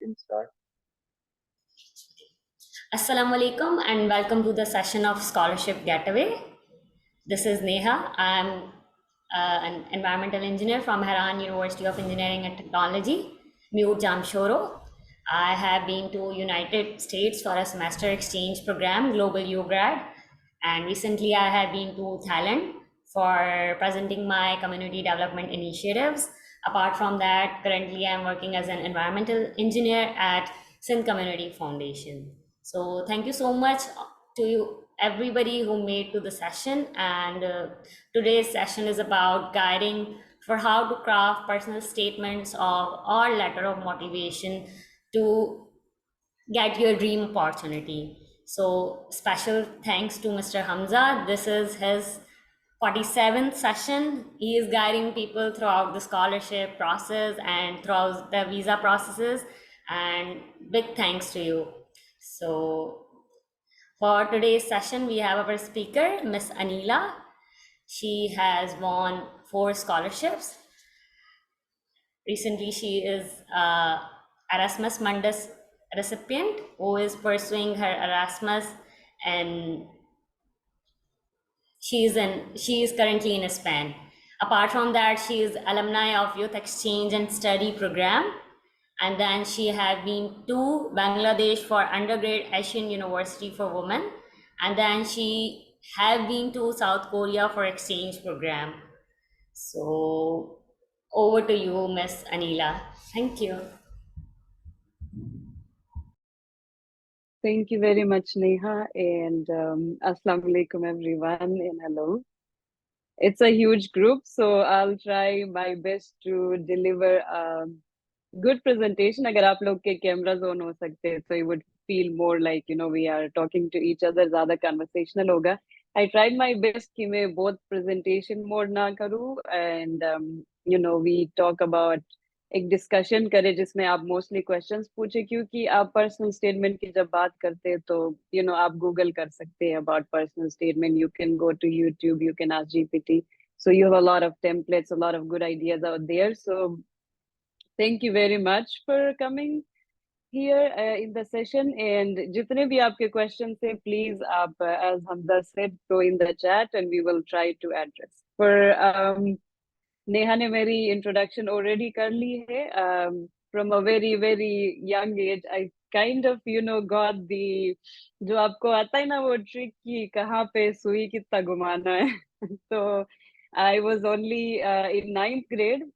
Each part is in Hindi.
can start. Assalamu alaikum and welcome to the session of Scholarship Getaway. This is Neha. I'm an environmental engineer from Haran University of Engineering and Technology, Mute Jamshoro. I have been to United States for a semester exchange program, Global UGrad, and recently I have been to Thailand for presenting my community development initiatives. Apart from that, currently I'm working as an environmental engineer at Sindh Community Foundation. So thank you so much to you, everybody who made to the session. And today's session is about guiding for how to craft personal statements of or letter of motivation to get your dream opportunity. So special thanks to Mr. Hamza. This is his 47th session. He is guiding people throughout the scholarship process and throughout the visa processes. And big thanks to you. So for today's session, we have our speaker, Miss Anila. She has won 4 scholarships. Recently, she is Erasmus Mundus recipient who is pursuing her Erasmus, and she is currently in Spain. Apart from that, she is alumni of Youth Exchange and Study Program, and then she have been to Bangladesh for undergrad Asian University for Women, and then she have been to South Korea for exchange program. So over to you, Miss Anila. Thank you. Thank you very much, Neha, and Assalamu alaikum everyone, and hello. It's a huge group, so I'll try my best to deliver a good presentation. अगर आप लोग के cameras on हो सकते हैं, so it would feel more like we are talking to each other, ज़्यादा conversational होगा. I tried my best कि मैं both presentation mode ना करूँ, and we talk about एक डिस्कशन करें जिसमें आप मोस्टली क्वेश्चंस पूछे, क्योंकि आप पर्सनल स्टेटमेंट की जब बात करते हैं तो आप गूगल कर सकते हैं about personal statement. You can go to YouTube, you can ask GPT. So you have a lot of templates, a lot of good ideas out there. So thank you very much for coming here in the session. And जितने भी आपके questions हैं, please आप as Hamza said, throw in the chat and we will try to address. For Neha ने मेरी इंट्रोडक्शन ऑलरेडी कर ली है. From a very very young age I kind of got the, जो आपको आता है ना वो ट्रिक की कहाँ पे सुई कितना घुमाना है. तो I was only in 9th grade.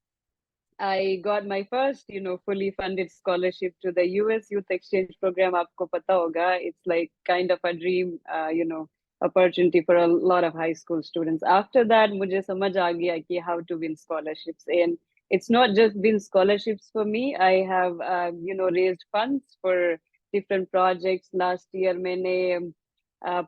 I got my first, fully funded scholarship to the US Youth Exchange Program. आपको पता होगा, it's like kind of a dream, opportunity for a lot of high school students. After that, मुझे समझ आ गया कि how to win scholarships. And it's not just been scholarships for me. I have, raised funds for different projects. Last year, मैंने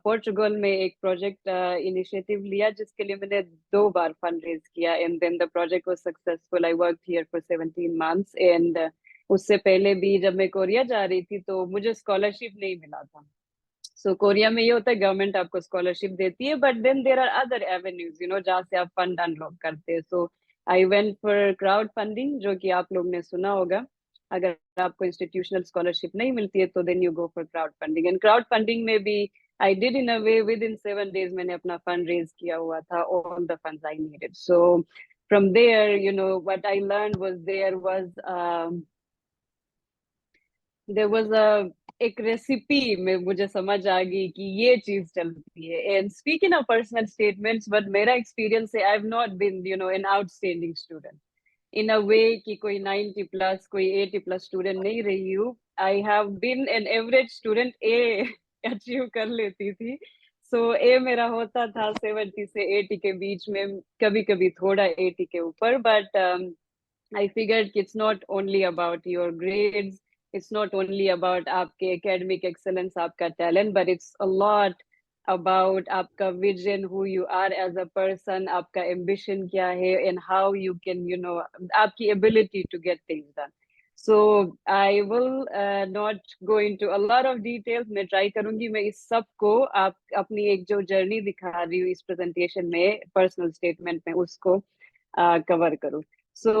पोर्चुगल में एक प्रोजेक्ट इनिशिएटिव लिया जिसके लिए मैंने 2 बार फंड रेज किया, and then the project was successful. I worked here for 17 months. एंड उससे पहले भी जब मैं कोरिया जा रही थी तो मुझे स्कॉलरशिप नहीं मिला था. सो कोरिया में ये होता है, गवर्नमेंट आपको स्कॉलरशिप देती है, but then there are other avenues जहाँ से आप फंड अनलॉक करते हैं. So I went for crowd funding, जो कि आप लोग ने सुना होगा. अगर आपको इंस्टीट्यूशनल स्कॉलरशिप नहीं मिलती है तो then you go for crowd funding. And crowd funding में भी I did in a way within 7 days मैंने अपना fund raise किया हुआ था, all the funds I needed. So from there, what I learned was there was a एक रेसिपी में मुझे समझ आ गई कि ये चीज चलती है. And speaking of personal statements, but मेरा एक्सपीरियंस है, I have not been an outstanding student in a way कि कोई 90 प्लस कोई 80 प्लस स्टूडेंट नहीं रही हूँ. I have been an average student. A achieve कर लेती थी. सो ए मेरा होता था 70 से 80 के बीच में, कभी कभी थोड़ा 80 के ऊपर. बट आई फिगर्ड कि it's not only about your grades, it's not only about आपके academic excellence, आपका talent, but it's a lot about आपका vision, who you are as a person, आपका ambition क्या है, and how you can, आपकी ability to get things done. So I will not go into a lot of details. मैं try करूंगी मैं इस सब को आप अपनी एक जो journey दिखा रही हूँ इस presentation में, personal statement में, उसको cover करूँ. So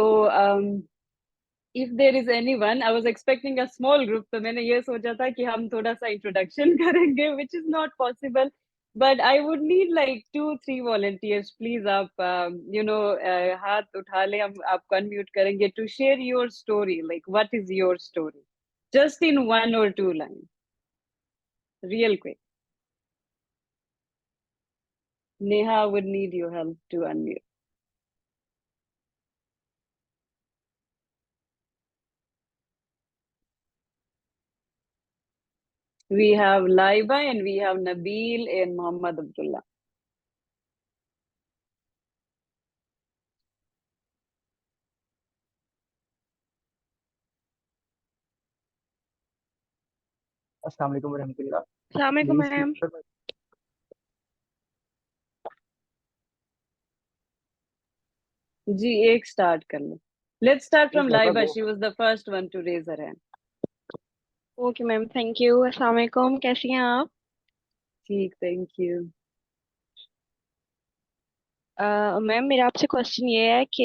if there is anyone, I was expecting a small group, तो मैंने ये सोचा था कि हम थोड़ा सा introduction करेंगे, which is not possible. But I would need like 2-3 volunteers. Please, आप हाथ उठा ले, हम आपको unmute करेंगे to share your story. Like, what is your story? Just in 1 or 2 lines, real quick. Neha, I would need your help to unmute. We have Laiba and we have Nabil and Muhammad Abdullah. अस्सलाम वालेकुम रहमतुल्लाह। अस्सलाम वालेकुम मैम। जी, एक स्टार्ट कर लो। Let's start from Laiba, Laiba. go. She was the first one to raise her hand. Okay ma'am, thank you. अस्सलाम वालेकुम, कैसी हैं आप? ठीक, thank you. मैम मेरा आपसे क्वेश्चन ये है कि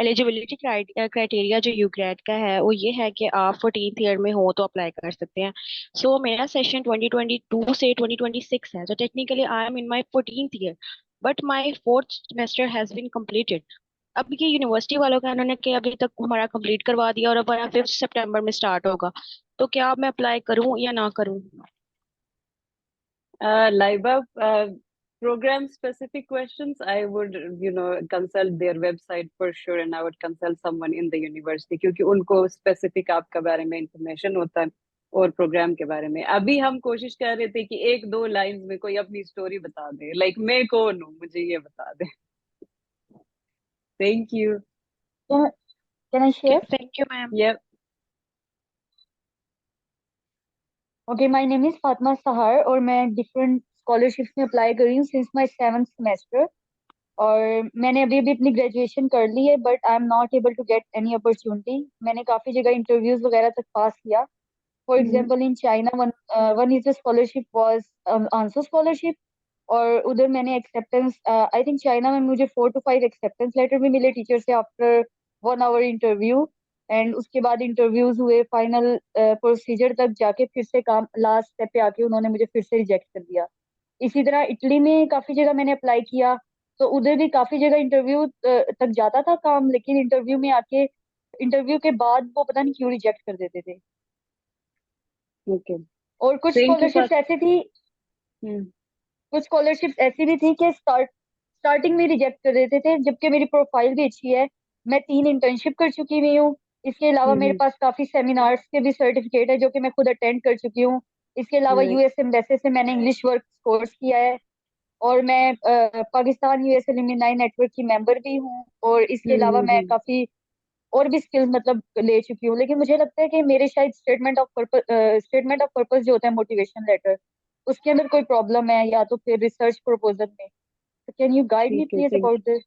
एलिजिबिलिटी क्राइटेरिया जो यूग्रेड का है वो ये है कि आप 14th ईयर में हो तो अप्लाई कर सकते हैं। सो मेरा सेशन 2022 से 2026 है, तो technically I am in my 14th year, but my 4th semester has been completed. अब ये यूनिवर्सिटी वालों का उन्होंने कि अभी तक हमारा कंप्लीट करवा दिया और अब हमारा 5th सितंबर में स्टार्ट होगा, तो क्या मैं अप्लाई करूं या ना करूं? Laiba, program specific questions, I would, consult their website for sure, and I would consult someone in the university क्योंकि उनको specific आपका बारे में information होता है और प्रोग्राम के बारे में। अभी हम कोशिश कर रहे थे कि 1-2 लाइंस में कोई अपनी स्टोरी बता दे, लाइक मैं कौन हूँ, मुझे ये बता दे। Thank you. Can I share? Thank you ma'am. Yep. Okay, my name is Fatma Sahar और मैं different scholarships में apply कर रही हूँ since my 7th semester। और मैंने अभी अभी अपनी ग्रेजुएशन कर ली है, but I am not able to get any opportunity. मैंने काफी जगह इंटरव्यूज वगैरह तक पास किया। For example in China one is the scholarship was answer scholarship, और उधर मैंने एक्सेप्टेंस, आई थिंक चाइना में मुझे 4 to 5 एक्सेप्टेंस लेटर भी मिले टीचर से आफ्टर 1 hour इंटरव्यू। एंड उसके बाद इंटरव्यूज हुए, फाइनल प्रोसीजर तक जाके फिर से काम लास्ट स्टेप पे आके उन्होंने मुझे फिर से रिजेक्ट कर दिया। इसी तरह इटली में काफी जगह मैंने अप्लाई किया, तो उधर भी काफी जगह इंटरव्यू तक जाता था काम, लेकिन इंटरव्यू में आके इंटरव्यू के बाद वो पता नहीं क्यों रिजेक्ट कर देते थे। Okay. और कुछ Thank you, स्कॉलरशिप्स ऐसी थी, हम्म, कुछ स्कॉलरशिप्स ऐसी भी थी कि स्टार्टिंग में रिजेक्ट कर देते थे, जबकि मेरी प्रोफाइल भी अच्छी है। मैं 3 इंटर्नशिप कर चुकी हुई हूँ। इसके अलावा मेरे पास काफी सेमिनार्स के भी सर्टिफिकेट है जो कि मैं खुद अटेंड कर चुकी हूँ। इसके अलावा Right. यूएस एम्बेसी से मैंने इंग्लिश वर्क कोर्स किया है, और मैं पाकिस्तान यूएस एलुमनाई नेटवर्क की मेंबर भी हूँ। और इसके अलावा मैं काफी और भी स्किल्स मतलब ले चुकी हूँ। लेकिन मुझे लगता है कि मेरे शायद स्टेटमेंट ऑफ पर्पस जो होता है मोटिवेशन लेटर, उसके अंदर कोई प्रॉब्लम है, या तो फिर रिसर्च प्रपोजल में। कैन यू गाइड मी ठीक है, please thank about this?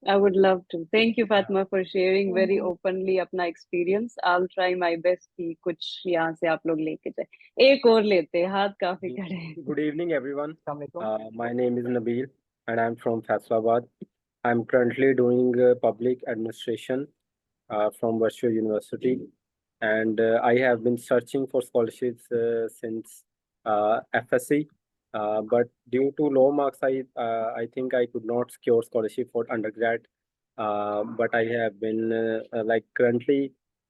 I would love to. Thank you, Fatma, for sharing very openly अपना experience. I'll try my best कि कुछ यहाँ से आप लोग लेके जाए। एक और लेते हैं, हाथ काफी खड़े हैं। Good evening, everyone. Assalamualaikum. My name is Nabil, and I'm from Faisalabad. I'm currently doing public administration from Virtual University, and I have been searching for scholarships since FSC. But due to low marks, I think I could not secure scholarship for undergrad. But I have been like currently,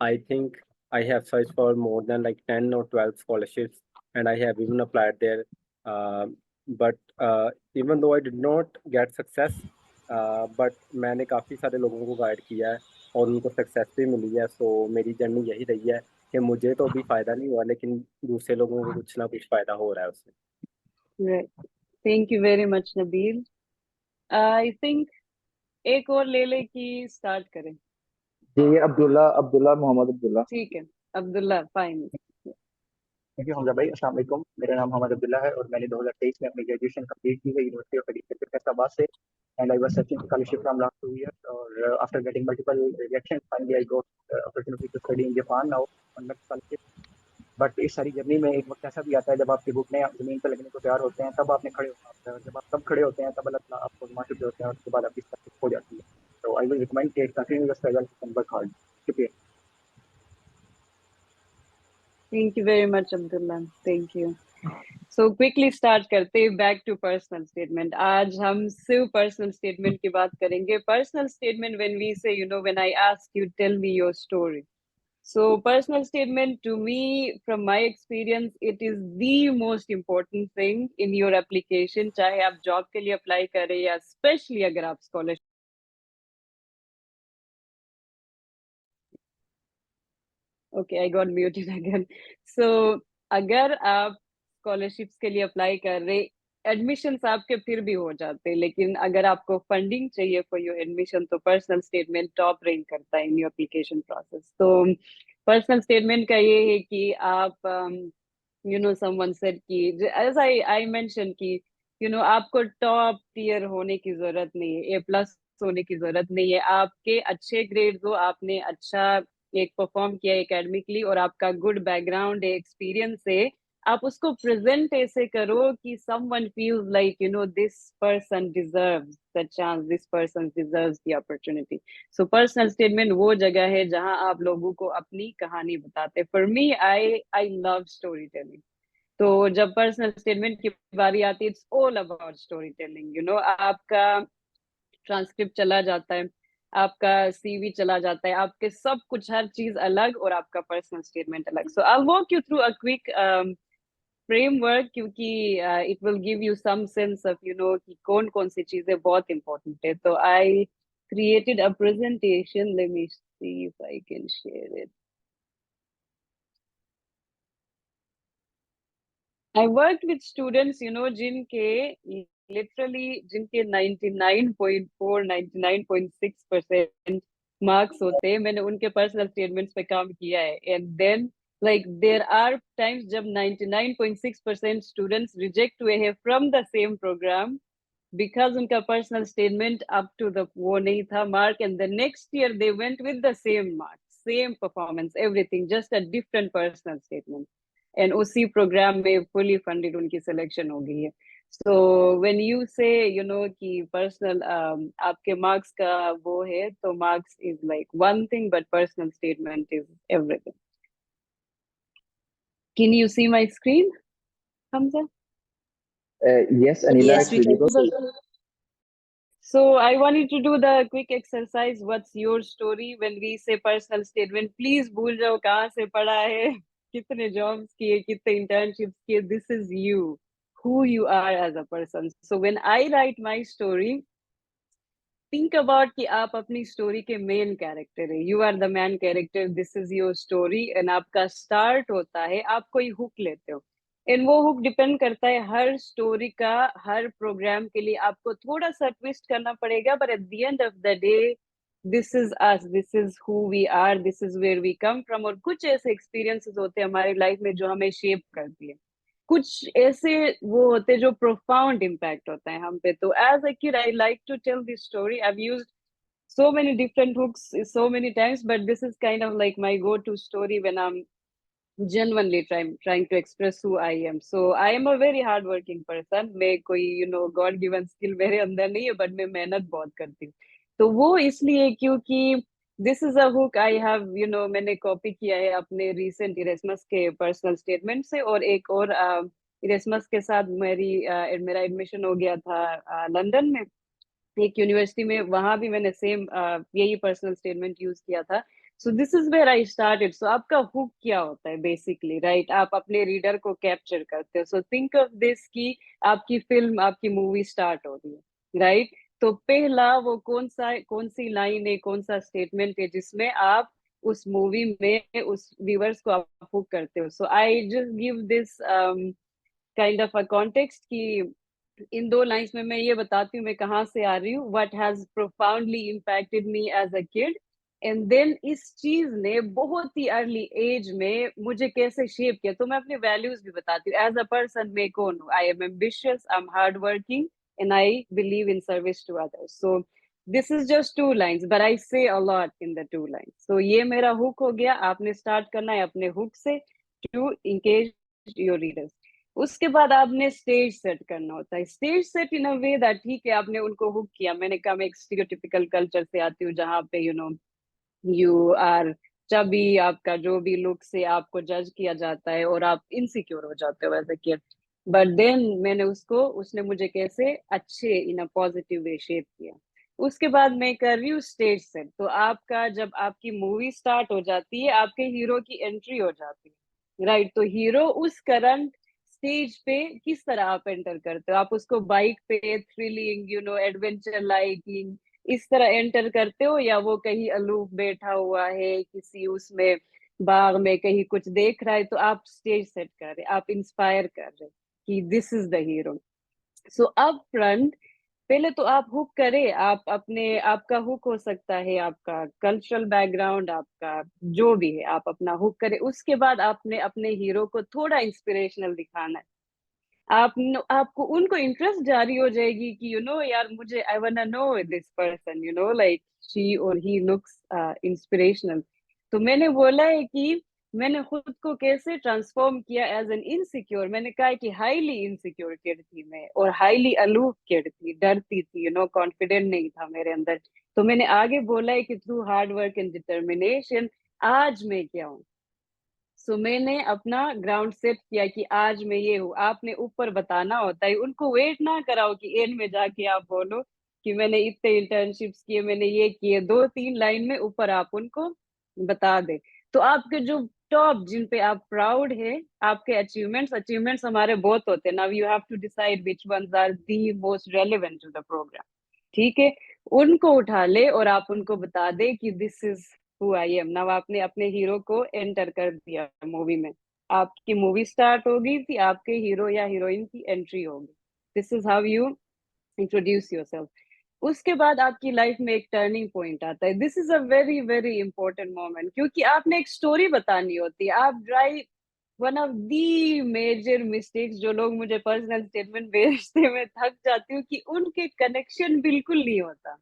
I think I have searched for more than like 10 or 12 scholarships, and I have even applied there. But even though I did not get success, but मैंने काफ़ी सारे लोगों को गाइड किया है और उनको सक्सेस भी मिली है। सो मेरी जर्नी यही रही है कि मुझे तो अभी फ़ायदा नहीं हुआ, लेकिन दूसरे लोगों को कुछ ना कुछ फ़ायदा हो रहा है उससे। Right. Thank you very much, Nabil. I think एक और ले ले कि start करें। जी, अब्दुल्ला मोहम्मद अब्दुल्ला। ठीक है, Abdullah, fine. Thank you Hamza भाई। अस्सलाम वालेकुम, मेरा नाम मोहम्मद अब्दुल्ला है और मैंने 2023 में अपनी ग्रेजुएशन कंप्लीट की है यूनिवर्सिटी ऑफ एग्रीकल्चर फैसलाबाद से। And I was searching scholarship from last 2 years, और after getting multiple rejection finally I got opportunity to study in Japan now on that scholarship. But इस सारी जर्नी में एक वक्त ऐसा भी आता है जब आपके घुटने जमीन पर लगने को तैयार होते हैं, तब आपने खड़े होना होता है, और जब आप तब खड़े होते हैं तब अल्लाह ताला आपको आजमा चुके होते हैं, और उसके बाद आपकी स्कॉलरशिप हो जाती है। तो आई विल रिकमेंड कि continue the struggle and work hard. शुक्रिया। Thank you very much, Abdullah. Thank you. So quickly start करते हैं back to personal statement. आज हम सिर्फ personal statement की बात करेंगे. Personal statement, when we say, when I ask you, tell me your story. So personal statement, to me, from my experience, it is the most important thing in your application. चाहे आप job के लिए apply करें या especially अगर आप scholarship. Okay, I got muted again. So अगर आप scholarships के लिए अप्लाई कर रहे, एडमिशन्स आपके फिर भी हो जाते हैं, लेकिन अगर आपको फंडिंग चाहिए फॉर योर एडमिशन तो पर्सनल स्टेटमेंट टॉप रैंक करता है इन योर एप्लीकेशन प्रोसेस. तो पर्सनल स्टेटमेंट का ये है कि आप someone said कि as I mentioned कि आपको टॉप टियर होने की जरूरत नहीं है, A+ होने की जरूरत नहीं है. आपके अच्छे ग्रेड्स हो, आपने अच्छा एक परफॉर्म किया एकेडमिकली और आपका गुड बैकग्राउंड है, एक्सपीरियंस है, आप उसको प्रेजेंट ऐसे करो कि someone feels like this person deserves the chance, this person deserves the opportunity. So personal statement वो जगह है जहां आप लोगों को अपनी कहानी बताते. For me, I love storytelling. तो जब पर्सनल स्टेटमेंट की बारी आती है, it's all about story telling. आपका ट्रांसक्रिप्ट चला जाता है, आपका CV चला जाता है, आपके सब कुछ हर चीज अलग और आपका पर्सनल स्टेटमेंट अलग. So I walk you through a quick framework, क्योंकि it will give you some sense of कि कौन कौन सी चीजें बहुत इंपॉर्टेंट है. तो आई created a presentation. Let me see if I can share it. I worked with students, जिनके जिनके 99.4, 99.6% मार्क्स होते हैं. मैंने उनके पर्सनल स्टेटमेंट्स पे काम किया है. And then there are times जब 99.6% स्टूडेंट्स रिजेक्ट हुए हैं from the same programme because उनका personal statement up to the वो नहीं था mark. And the next year they went with the same mark, same performance, everything, just a different personal statement. And उसी प्रोग्राम में फुली फंडेड उनकी सिलेक्शन हो गई है. सो व्हेन यू से कि पर्सनल आपके मार्क्स का वो है, तो marks is like one thing but personal statement is everything. Can you see my screen, Hamza? Yes, Anila, Yes, it's we can. visible. So I want you to do the quick exercise. What's your story when we say personal statement? Please भूल जाओ कहाँ से पढ़ा है, कितने jobs किए, कितने internships किए. This is you, who you are as a person. So when I write my story, think about कि आप अपनी स्टोरी के मेन कैरेक्टर है. You are the man character, this is your story. And आपका स्टार्ट होता है, आप कोई हुक लेते हो, एंड वो हुक डिपेंड करता है हर स्टोरी का. हर प्रोग्राम के लिए आपको थोड़ा सा ट्विस्ट करना पड़ेगा, but at the end of the day this is us, this is who we are, this is where we come from. और कुछ ऐसे एक्सपीरियंसेस होते हैं हमारी लाइफ में जो हमें शेप करती है. कुछ ऐसे वो होते जो प्रोफाउंड इम्पैक्ट होता है हम पे. तो as a kid I like to tell this story. I have used so many different hooks so many times, but this is kind of like my go-to story when I'm genuinely trying to express who I am. So I am a very hard working person. मैं कोई God given skill मेरे अंदर नहीं है, but मैं मेहनत बहुत करती हूँ. तो वो इसलिए क्योंकि this is a hook I have, मैंने कॉपी किया है अपने recent इरेस्मस के पर्सनल स्टेटमेंट से. और एक और इरेस्मस के साथ मेरा एडमिशन हो गया था लंदन में एक यूनिवर्सिटी में. वहां भी मैंने सेम यही पर्सनल स्टेटमेंट यूज किया था. So this is where I started. So आपका हुक क्या होता है बेसिकली, राइट? आप अपने रीडर को कैप्चर करते हो. सो थिंक ऑफ दिस कि आपकी फिल्म, आपकी मूवी स्टार्ट हो रही है, राइट? तो पहला वो कौन सी लाइन है, कौन सा स्टेटमेंट है जिसमें आप उस मूवी में उस व्यूअर्स को आप हुक करते हो. So I just give this kind of a context कि इन दो लाइंस में मैं ये बताती हूँ मैं कहाँ से आ रही हूँ, what has profoundly impacted me as a kid. And then इस चीज ने बहुत ही अर्ली एज में मुझे कैसे शेप किया. तो मैं अपने वैल्यूज भी बताती हूँ. एज अ पर्सन मैं कौन हूँ? I am ambitious, I am hard working, and I believe in service to others. So this is just 2 lines, but I say a lot in the 2 lines. So ये मेरा हुक हो गया. आपने स्टार्ट करना है अपने हुक से टू इंगेज योर रीडर्स. उसके बाद आपने स्टेज सेट करना होता है. Stage set in a way that ठीक है आपने उनको हुक किया. मैंने कहा मैं एक स्टीरियोटिपिकल कल्चर से आती हूँ जहाँ पे यू आर चबी, आपका जो भी लुक से आपको जज किया जाता है और आप इनसिक्योर हो जाते हो as a kid. But then मैंने उसने मुझे कैसे अच्छे इन अ पॉजिटिव वे शेप किया। उसके बाद मैं कर रही हूँ स्टेज सेट। तो आपका जब आपकी मूवी स्टार्ट हो जाती है, आपके हीरो की एंट्री हो जाती है, राइट? तो हीरो उस करंट स्टेज पे किस तरह आप एंटर करते हो? आप उसको बाइक पे थ्रिलिंग, एडवेंचर लाइकिंग इस तरह एंटर करते हो, या वो कहीं अलूफ बैठा हुआ है किसी उसमें बाग में कहीं कुछ देख रहा है, तो आप स्टेज सेट कर रहे, आप इंस्पायर कर रहे कि this is the hero. So up front पहले तो आप हुक करें, आप अपने, आपका हुक हो सकता है आपका कल्चरल बैकग्राउंड, आपका जो भी है, आप अपना हुक करें। उसके बाद आपने अपने हीरो को थोड़ा इंस्पिरेशनल दिखाना है। आपको उनको इंटरेस्ट जारी हो जाएगी कि यार मुझे I want know this person, like she और ही लुक्स इंस्पिरेशनल। तो मैंने बोला है कि मैंने खुद को कैसे ट्रांसफॉर्म किया एज एन इनसिक्योर। मैंने कहा है कि हाईली इनसिक्योर किड थी मैं, और हाईली अलूफ किड थी, डरती थी, कॉन्फिडेंट नहीं था मेरे अंदर। तो मैंने आगे बोला है कि through hard work and determination आज मैं क्या हूँ। सो मैंने अपना ग्राउंड सेट किया कि आज मैं ये हूँ। आपने ऊपर बताना होता है, उनको वेट ना कराओ कि एंड में जाके आप बोलो कि मैंने इतने इंटर्नशिप्स किए, मैंने ये किए। 2-3 लाइन में ऊपर आप उनको बता दे। तो आपके जो टॉप, जिन पे आप प्राउड है, आपके अचीवमेंट्स हमारे बहुत होते हैं। Now you have to decide which ones are the most relevant to the program. ठीक है, उनको उठा ले और आप उनको बता दे कि this is who I am. Now आपने अपने हीरो को एंटर कर दिया मूवी में, आपकी मूवी स्टार्ट होगी थी, आपके हीरो या हीरोइन की एंट्री होगी। This is how you introduce yourself. उसके बाद आपकी लाइफ में एक टर्निंग पॉइंट आता है। This is a very very important moment, क्योंकि आपने एक स्टोरी बतानी होती है। आप drive, one of the major mistakes जो लोग मुझे पर्सनल स्टेटमेंट भेजते, मैं थक जाती हूँ कि उनके कनेक्शन बिल्कुल नहीं होता,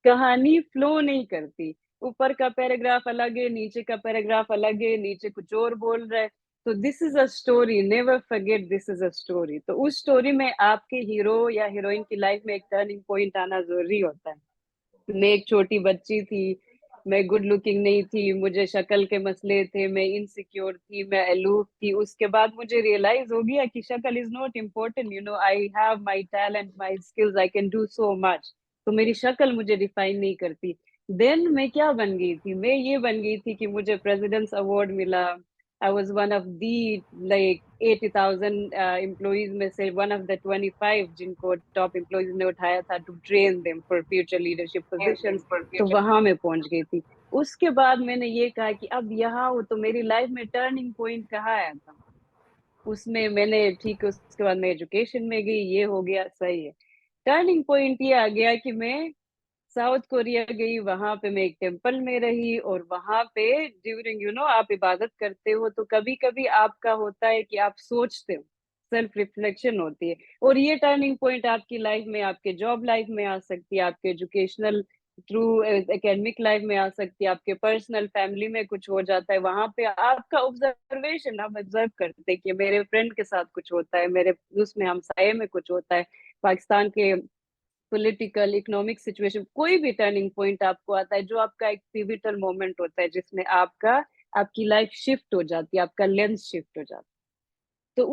कहानी फ्लो नहीं करती। ऊपर का पैराग्राफ अलग है, नीचे का पैराग्राफ अलग है, नीचे कुछ और बोल रहा है। तो this is a story, never forget this is a story. तो उस स्टोरी में आपके हीरो या हीरोइन की लाइफ में एक टर्निंग पॉइंट आना जरूरी होता है। मैं एक छोटी बच्ची थी, मैं गुड लुकिंग नहीं थी, मुझे शक्ल के मसले थे, मैं इनसिक्योर थी, मैं अलूफ थी। उसके बाद मुझे रियलाइज हो गया कि शक्ल is not important, I have my talent, my skills, I can do so much. तो मेरी शक्ल मुझे डिफाइन नहीं करती। देन मैं क्या बन गई थी? मैं ये बन गई थी कि मुझे प्रेसिडेंट्स अवार्ड मिला। I was one of the like 80,000 employees में से वन ऑफ द 25 जिनको टॉप एम्प्लॉइज ने उठाया था to train them for future leadership positions. तो वहां मैं पहुंच गई थी। उसके बाद मैंने ये कहा कि अब यहाँ हूँ, तो मेरी लाइफ में टर्निंग पॉइंट कहाँ आया था? उसमें मैंने, ठीक है, उसके बाद मैं एजुकेशन में गई, ये हो गया, सही है। टर्निंग पॉइंट ये आ गया कि मैं साउथ कोरिया गई, वहां पे मैं एक टेम्पल में रही, और वहां पे ड्यूरिंग आप इबादत करते हो, तो कभी कभी आपका होता है कि आप सोचते हो, सेल्फ रिफ्लेक्शन होती है। और ये टर्निंग पॉइंट आपकी लाइफ में, आपके जॉब लाइफ में आ सकती है, आपके एजुकेशनल थ्रू एकेडमिक लाइफ में आ सकती है, आपके पर्सनल फैमिली में कुछ हो जाता है, वहां पे आपका ऑब्जर्वेशन, हम ऑब्जर्व करते हैं कि मेरे फ्रेंड के साथ कुछ होता है, मेरे उसमें हमसाये में कुछ होता है, पाकिस्तान के पॉलिटिकल इकोनॉमिक सिचुएशन, कोई भी टर्निंग पॉइंट आपको आता है जो आपका एक पिविटल मोमेंट होता है, जिसमें आपकी लाइफ शिफ्ट हो जाती है, आपका लेंस शिफ्ट हो जाता है। तो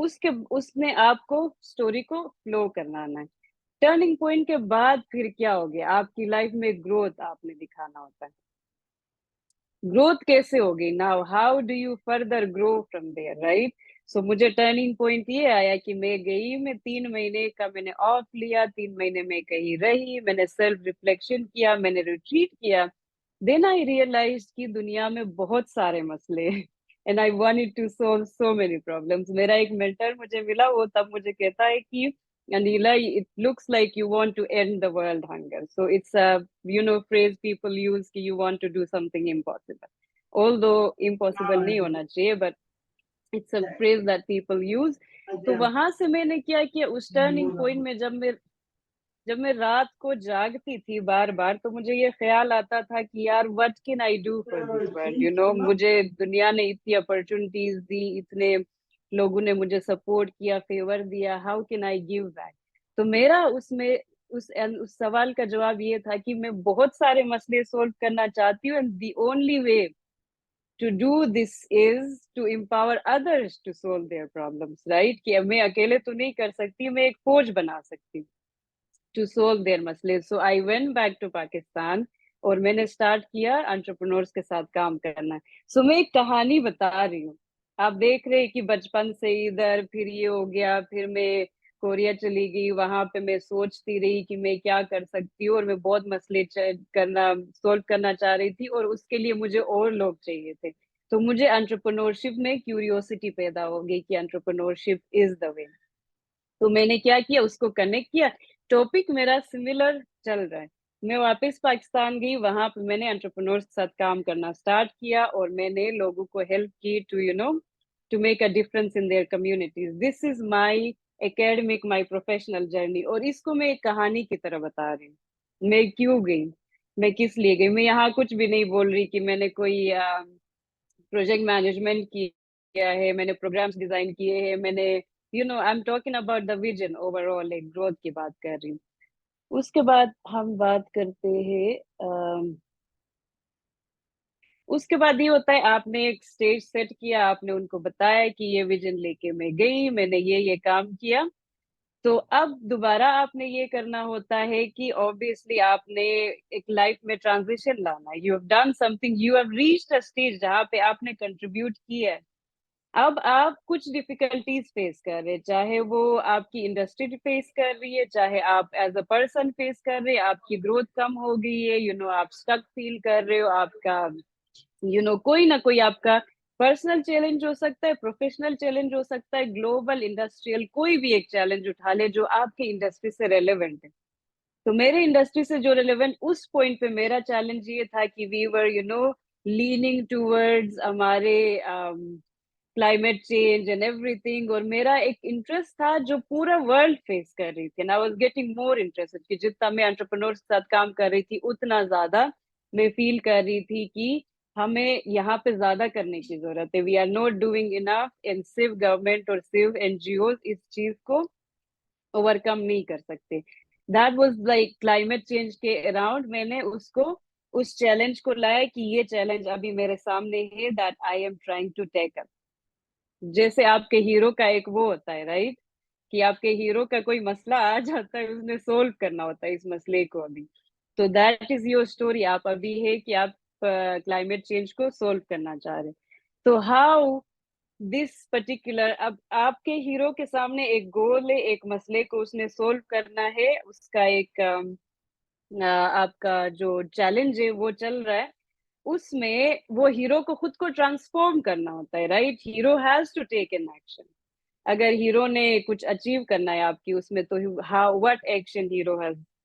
उसमें आपको स्टोरी को फ्लो करना आना है। टर्निंग पॉइंट के बाद फिर क्या हो गया? आपकी लाइफ में ग्रोथ आपने दिखाना होता है। ग्रोथ कैसे होगी? Now how do you further grow from there, right? So मुझे टर्निंग पॉइंट ये आया कि मैं 3 महीने का मैंने ऑफ लिया, 3 महीने में कहीं रही, मैंने सेल्फ रिफ्लेक्शन किया, मैंने रिट्रीट किया। देन आई रियलाइज कि दुनिया में बहुत सारे मसले हैं, and I wanted to solve so many problems. मेरा एक मेंटर मुझे मिला, वो तब मुझे कहता है कि Anila, it looks like you want to end the world hunger. So it's a, phrase people use कि you want to do something impossible. Although impossible नहीं होना चाहिए, but it's a phrase that people use. तो वहां से मैंने क्या किया, उस टर्निंग पॉइंट में जब मैं रात को जागती थी बार बार, तो मुझे ये ख्याल आता था कि यार what can I do for this world, मुझे दुनिया ने इतनी अपॉर्चुनिटीज दी, इतने लोगों ने मुझे सपोर्ट किया, फेवर दिया, how can I give back? तो मेरा उसमें उस सवाल का जवाब ये था कि मैं बहुत सारे मसले सोल्व करना चाहती हूँ, and the only way to do this is to empower others to solve their problems, right? कि मैं अकेले तो नहीं कर सकती, मैं एक फौज बना सकती हूँ to solve their मसले. So I went back to Pakistan और मैंने स्टार्ट किया एंटरप्रेन्योर्स के साथ काम करना. So मैं एक कहानी बता रही हूँ. आप देख रहे हैं कि बचपन से इधर, फिर ये हो गया, फिर मैं कोरिया चली गई, वहां पे मैं सोचती रही कि मैं क्या कर सकती हूँ, और मैं बहुत मसले करना सोल्व करना चाह रही थी, और उसके लिए मुझे और लोग चाहिए थे. तो मुझे एंटरप्रेन्योरशिप में क्यूरियोसिटी पैदा हो गई कि एंटरप्रेन्योरशिप इज द वे. तो मैंने क्या किया, उसको कनेक्ट किया. टॉपिक मेरा सिमिलर चल रहा है. मैं वापस पाकिस्तान गई, वहां पे मैंने एंटरप्रेन्योर्स के साथ काम करना स्टार्ट किया, और मैंने लोगों को हेल्प की to make a difference in their communities. This is my academic, my professional journey. और इसको मैं एक कहानी की तरह बता रही हूँ. मैं क्यों गई, मैं किस लिए गई. मैं यहाँ कुछ भी नहीं बोल रही कि मैंने कोई प्रोजेक्ट मैनेजमेंट किया है, मैंने प्रोग्राम्स डिजाइन किए हैं, मैंने I am talking about the vision overall, एक ग्रोथ की बात कर रही हूँ. उसके बाद हम बात करते हैं, उसके बाद ये होता है, आपने एक स्टेज सेट किया, आपने उनको बताया कि ये विजन लेके मैं गई, मैंने ये काम किया. तो अब दोबारा आपने ये करना होता है कि ऑब्वियसली आपने एक लाइफ में ट्रांजिशन लाना है. You have done something, you have reached a stage जहाँ पे आपने कंट्रीब्यूट किया है. अब आप कुछ डिफिकल्टीज फेस कर रहे हैं, चाहे वो आपकी इंडस्ट्री फेस कर रही है, चाहे आप एज अ पर्सन फेस कर रहे हैं, आपकी ग्रोथ कम हो गई है, आप स्टक फील कर रहे हो, आपका कोई ना कोई आपका पर्सनल चैलेंज हो सकता है, प्रोफेशनल चैलेंज हो सकता है, ग्लोबल इंडस्ट्रियल, कोई भी एक चैलेंज उठा ले जो आपके इंडस्ट्री से रेलेवेंट है. तो मेरे इंडस्ट्री से जो रेलेवेंट, उस पॉइंट पे मेरा चैलेंज ये था कि वी वर लीनिंग टूवर्ड्स हमारे क्लाइमेट चेंज एंड एवरीथिंग, और मेरा एक इंटरेस्ट था जो पूरा वर्ल्ड फेस कर रही थी. I was getting more interested कि जितना मैं एंटरप्रेन्योर्स के साथ काम कर रही थी, उतना ज्यादा मैं फील कर रही थी कि हमें यहाँ पे ज्यादा करने की जरूरत है. We are not doing enough, and सिर्फ गवर्नमेंट और सिर्फ एनजीओ इस चीज को ओवरकम नहीं कर सकते. That was like climate change के अराउंड मैंने उसको, उस चैलेंज को लाया कि ये चैलेंज अभी मेरे सामने है, that I am trying to take up. जैसे आपके हीरो का एक वो होता है, राइट, कि आपके हीरो का कोई मसला आ जाता है, उसने सोल्व करना होता है इस मसले को अभी. तो दैट इज योर स्टोरी. आप अभी है कि आप क्लाइमेट चेंज को सोल्व करना चाह रहे हैं. तो हाउ दिस पर्टिकुलर, अब आपके हीरो के सामने एक गोल है, एक मसले को उसने सोल्व करना है, उसका एक आपका जो चैलेंज है वो चल रहा है. उसमें वो हीरो को खुद को ट्रांसफॉर्म करना होता है, right. Hero has to take an action. अगर हीरो ने कुछ अचीव करना है आपकी उसमें, तो how what action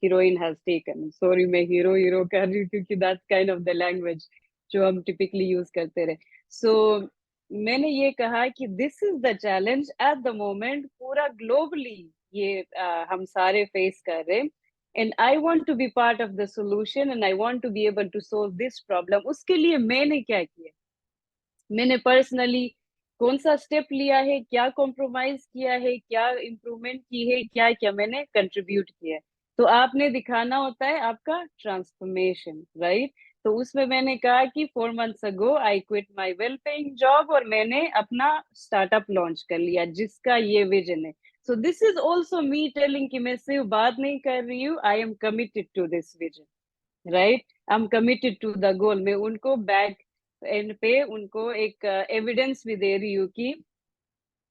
heroine has taken. Sorry, मैं हीरो हीरो कर रही हूँ क्योंकि that's kind of the language जो हम टिपिकली यूज करते रहे. सो मैंने ये कहा कि this is the challenge at the moment, पूरा ग्लोबली ये हम सारे फेस कर रहे हैं. And I want to be part of the solution, and I want to be able to solve this problem. उसके लिए मैंने क्या किया, मैंने पर्सनली कौन सा स्टेप लिया है, क्या कॉम्प्रोमाइज किया है, क्या इम्प्रूवमेंट की है, क्या क्या मैंने कंट्रीब्यूट किया है. तो आपने दिखाना होता है आपका ट्रांसफॉर्मेशन, राइट. तो उसमें मैंने कहा कि 4 months ago I quit my well paying job, और मैंने अपना स्टार्टअप लॉन्च कर लिया जिसका ये विजन है. So this is also me telling कि मैं सिर्फ बात नहीं कर रही हूँ, I am committed to this vision, right. I am committed to the goal. मैं उनको बैक एंड पे उनको एक एविडेंस भी दे रही हूँ कि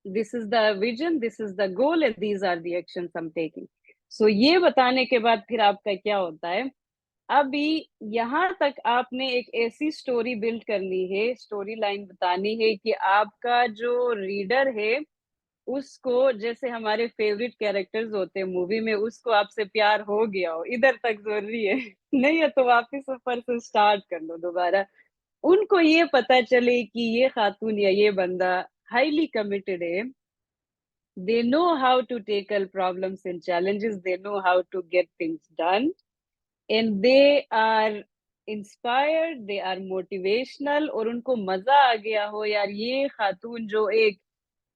this is the vision, this is the goal, and these are the actions I am taking. So ये बताने के बाद फिर आपका क्या होता है, अभी यहाँ तक आपने एक ऐसी स्टोरी बिल्ड करनी है, स्टोरी लाइन बतानी है कि आपका जो रीडर है उसको, जैसे हमारे फेवरेट कैरेक्टर्स होते हैं मूवी में, उसको आपसे प्यार हो गया हो. इधर तक जरूरी है. नहीं है तो वापस ऊपर से स्टार्ट कर लो दोबारा. उनको ये पता चले कि ये खातून या ये बंदा हाईली कमिटेड है. they know how to tackle problems and challenges, they know how to get things done, and they are inspired, they are motivational, और उनको मजा आ गया हो यार, ये खातून जो एक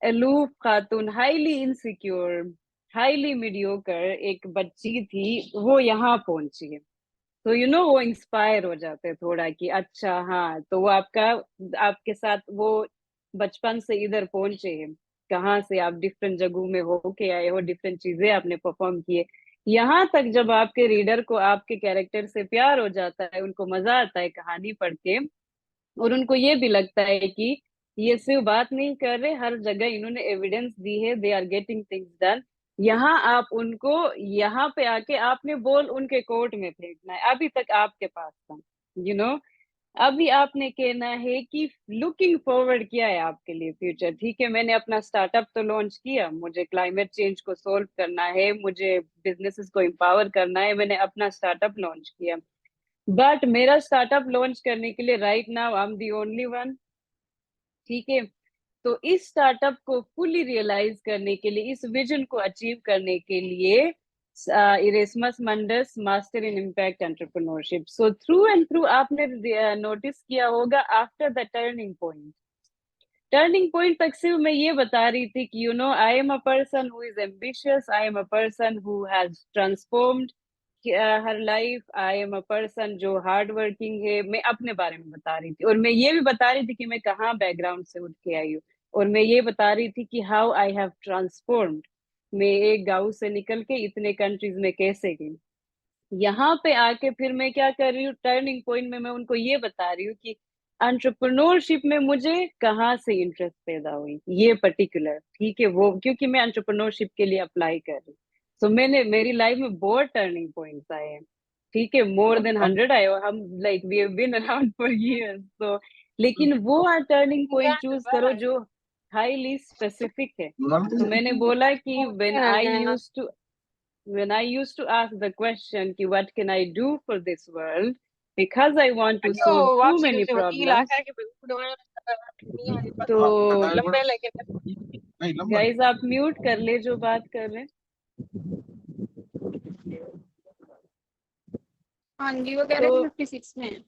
अलूफ खातून, हाईली इनसिक्योर, हाईली मीडियोकर एक बच्ची थी, वो यहाँ पहुंची है. तो वो इंस्पायर हो जाते हैं थोड़ा कि अच्छा हाँ, तो वो आपके साथ वो बचपन से इधर पहुंचे हैं, कहाँ से आप डिफरेंट जगहों में होके आए हो, डिफरेंट चीजें आपने परफॉर्म किए, यहाँ तक जब आपके रीडर को आपके कैरेक्टर से प्यार हो जाता है, उनको मजा आता है कहानी पढ़ के, और उनको ये भी लगता है कि ये सिर्फ बात नहीं कर रहे, हर जगह इन्होंने एविडेंस दी है, they are getting things done, यहाँ आप उनको, यहाँ पे आके आपने बॉल उनके कोर्ट में फेंकना है, अभी तक आपके पास था, यू नो अभी आपने कहना है कि लुकिंग फॉरवर्ड क्या है आपके लिए फ्यूचर। ठीक है, मैंने अपना स्टार्टअप तो लॉन्च किया, मुझे क्लाइमेट चेंज को सोल्व करना है, मुझे बिजनेसेस को एम्पावर करना है, मैंने अपना स्टार्टअप लॉन्च किया, बट मेरा स्टार्टअप लॉन्च करने के लिए right now I am the only one. ठीक है, तो इस स्टार्टअप को फुली रियलाइज करने के लिए, इस विजन को अचीव करने के लिए, Erasmus Mundus master in impact entrepreneurship, so through and through आपने नोटिस किया होगा, आफ्टर द टर्निंग पॉइंट तक सिर्फ मैं ये बता रही थी कि I am a person who is ambitious, I am a person who has transformed her life, I am a person जो हार्ड वर्किंग है, मैं अपने बारे में बता रही थी, और मैं ये भी बता रही थी कि मैं कहाँ बैकग्राउंड से उठ के आई हूँ, और मैं ये बता रही थी कि हाउ आई हैव ट्रांसफॉर्म्ड, मैं एक गांव से निकल के इतने कंट्रीज में कैसे गई, यहाँ पे आके फिर मैं क्या कर रही हूँ, टर्निंग पॉइंट में मैं उनको ये बता रही हूँ कि एंटरप्रेन्योरशिप में मुझे कहाँ से इंटरेस्ट पैदा हुई, ये पर्टिकुलर, ठीक है, वो क्योंकि मैं एंटरप्रेन्योरशिप के लिए अप्लाई कर रही हूँ, तो मेरी लाइफ में बहुत टर्निंग पॉइंट्स आए हैं, ठीक है, मोर देन 100 आए, हम like we have been around for years, तो लेकिन वो टर्निंग पॉइंट चूज करो जो हाईली स्पेसिफिक है। तो मैंने बोला कि when I used to ask the question, ki, what can I do for this world? Because I want to solve too many problems. तो गाइस आप म्यूट कर ले जो बात कर रहे हैं। हाँ जी, वो कह रहे तो 56 में है।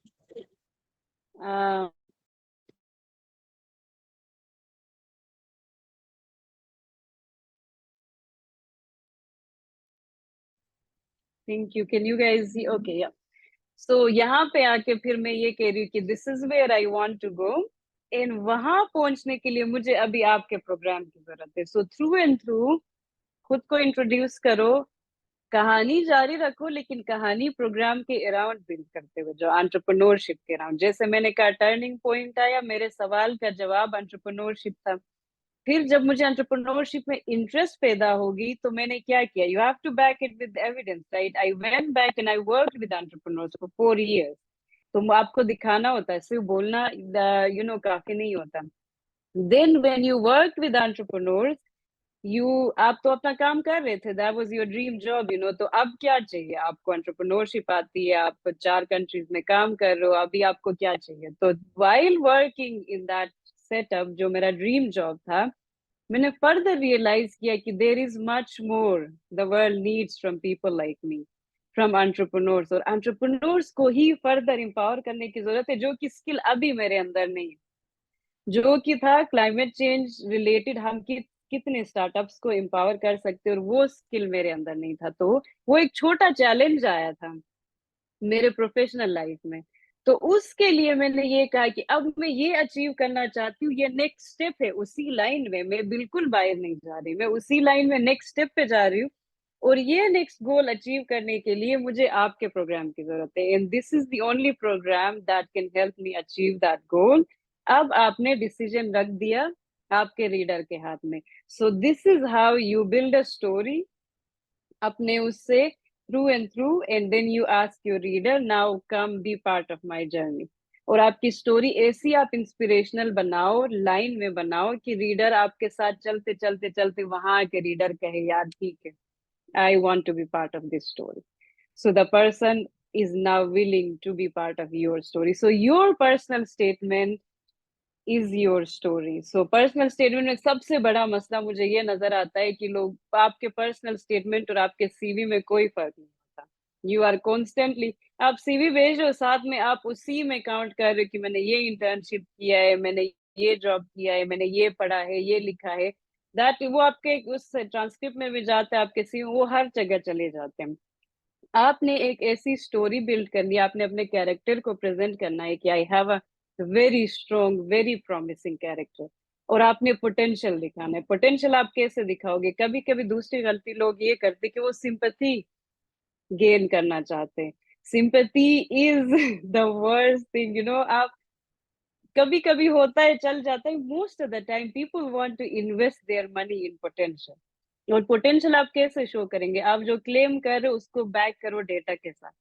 Thank you, can you guys see? Okay, या सो यहाँ पे आके फिर मैं ये कह रही हूँ कि this is where I want to go, and वहां पहुंचने के लिए मुझे अभी आपके प्रोग्राम की जरूरत है। सो थ्रू एंड थ्रू खुद को इंट्रोड्यूस करो, कहानी जारी रखो, लेकिन कहानी प्रोग्राम के अराउंड बिल्ड करते हुए, जो एंटरप्रेन्योरशिप के अराउंड, जैसे मैंने कहा टर्निंग पॉइंट आया, मेरे सवाल का जवाब एंटरप्रेन्योरशिप था, फिर जब मुझे एंटरप्रेन्योरशिप में इंटरेस्ट पैदा होगी तो मैंने क्या किया, you have to back it with evidence, right? I went back and I worked with entrepreneurs for 4 years। तो आपको दिखाना होता है, सिर्फ बोलना काफी नहीं होता। Then when you work with entrepreneurs, आप तो अपना काम कर रहे थे, that was your dream job, तो अब क्या चाहिए आपको? एंटरप्रेन्योरशिप आती है, आप 4 कंट्रीज में काम कर रहे हो, अभी आपको क्या चाहिए? तो while working in that setup, जो मेरा ड्रीम जॉब था, मैंने फर्दर रियलाइज किया कि there is much more the world needs from people like me, from entrepreneurs, और एंटरप्रेन्योर्स को ही फर्दर एम्पावर करने की जरूरत है, जो कि स्किल अभी मेरे अंदर नहीं है, जो कि था क्लाइमेट चेंज रिलेटेड, हम कितने स्टार्टअप्स को एम्पावर कर सकते हैं, और वो स्किल मेरे अंदर नहीं था। तो वो एक छोटा चैलेंज आया था मेरे प्रोफेशनल लाइफ में, तो उसके लिए मैंने ये कहा कि अब मैं ये अचीव करना चाहती हूँ, ये नेक्स्ट स्टेप है, उसी लाइन में मैं बिल्कुल बाहर नहीं जा रही, मैं उसी लाइन में नेक्स्ट स्टेप पे जा रही हूँ, और ये नेक्स्ट गोल अचीव करने के लिए मुझे आपके प्रोग्राम की जरूरत है, and this is the only program that can help me achieve that goal. अब आपने डिसीजन रख दिया आपके रीडर के हाथ में, so this is how you build a story अपने उससे through and through, and then you ask your reader, now come be part of my journey. और आपकी स्टोरी ऐसी आप इंस्पिरेशनल बनाओ, लाइन में बनाओ कि रीडर आपके साथ चलते चलते चलते वहां के रीडर कहे, यार ठीक है, I want to be part of this story, so the person is now willing to be part of your story, so your personal statement is your story। so personal statement में सबसे बड़ा मसला मुझे ये नजर आता है कि लोग, आपके पर्सनल स्टेटमेंट और आपके सीवी में कोई फर्क नहीं होता, यू आर कॉन्स्टेंटली, आप सीवी भेज रहे हो, साथ में आप उसी में काउंट कर रहे हो कि मैंने ये इंटर्नशिप किया है, मैंने ये जॉब किया है, मैंने ये पढ़ा है, ये लिखा है, दैट वो आपके उस ट्रांसक्रिप्ट में भी जाता है, आपके सीवी वो हर जगह चले जाते हैं। आपने एक ऐसी स्टोरी बिल्ड करनी है, आपने अपने कैरेक्टर को प्रेजेंट करना है कि I have a very strong very promising character, और आपने पोटेंशियल दिखाना है। पोटेंशियल आप कैसे दिखाओगे? कभी कभी दूसरी गलती लोग ये करते कि वो सिंपैथी गेन करना चाहते हैं। Sympathy is the worst thing, आप कभी कभी होता है, चल जाता है। Most of the time people want to invest their money in potential. और पोटेंशियल आप कैसे शो करेंगे? आप जो क्लेम कर रहे हो उसको बैक करो डेटा के साथ।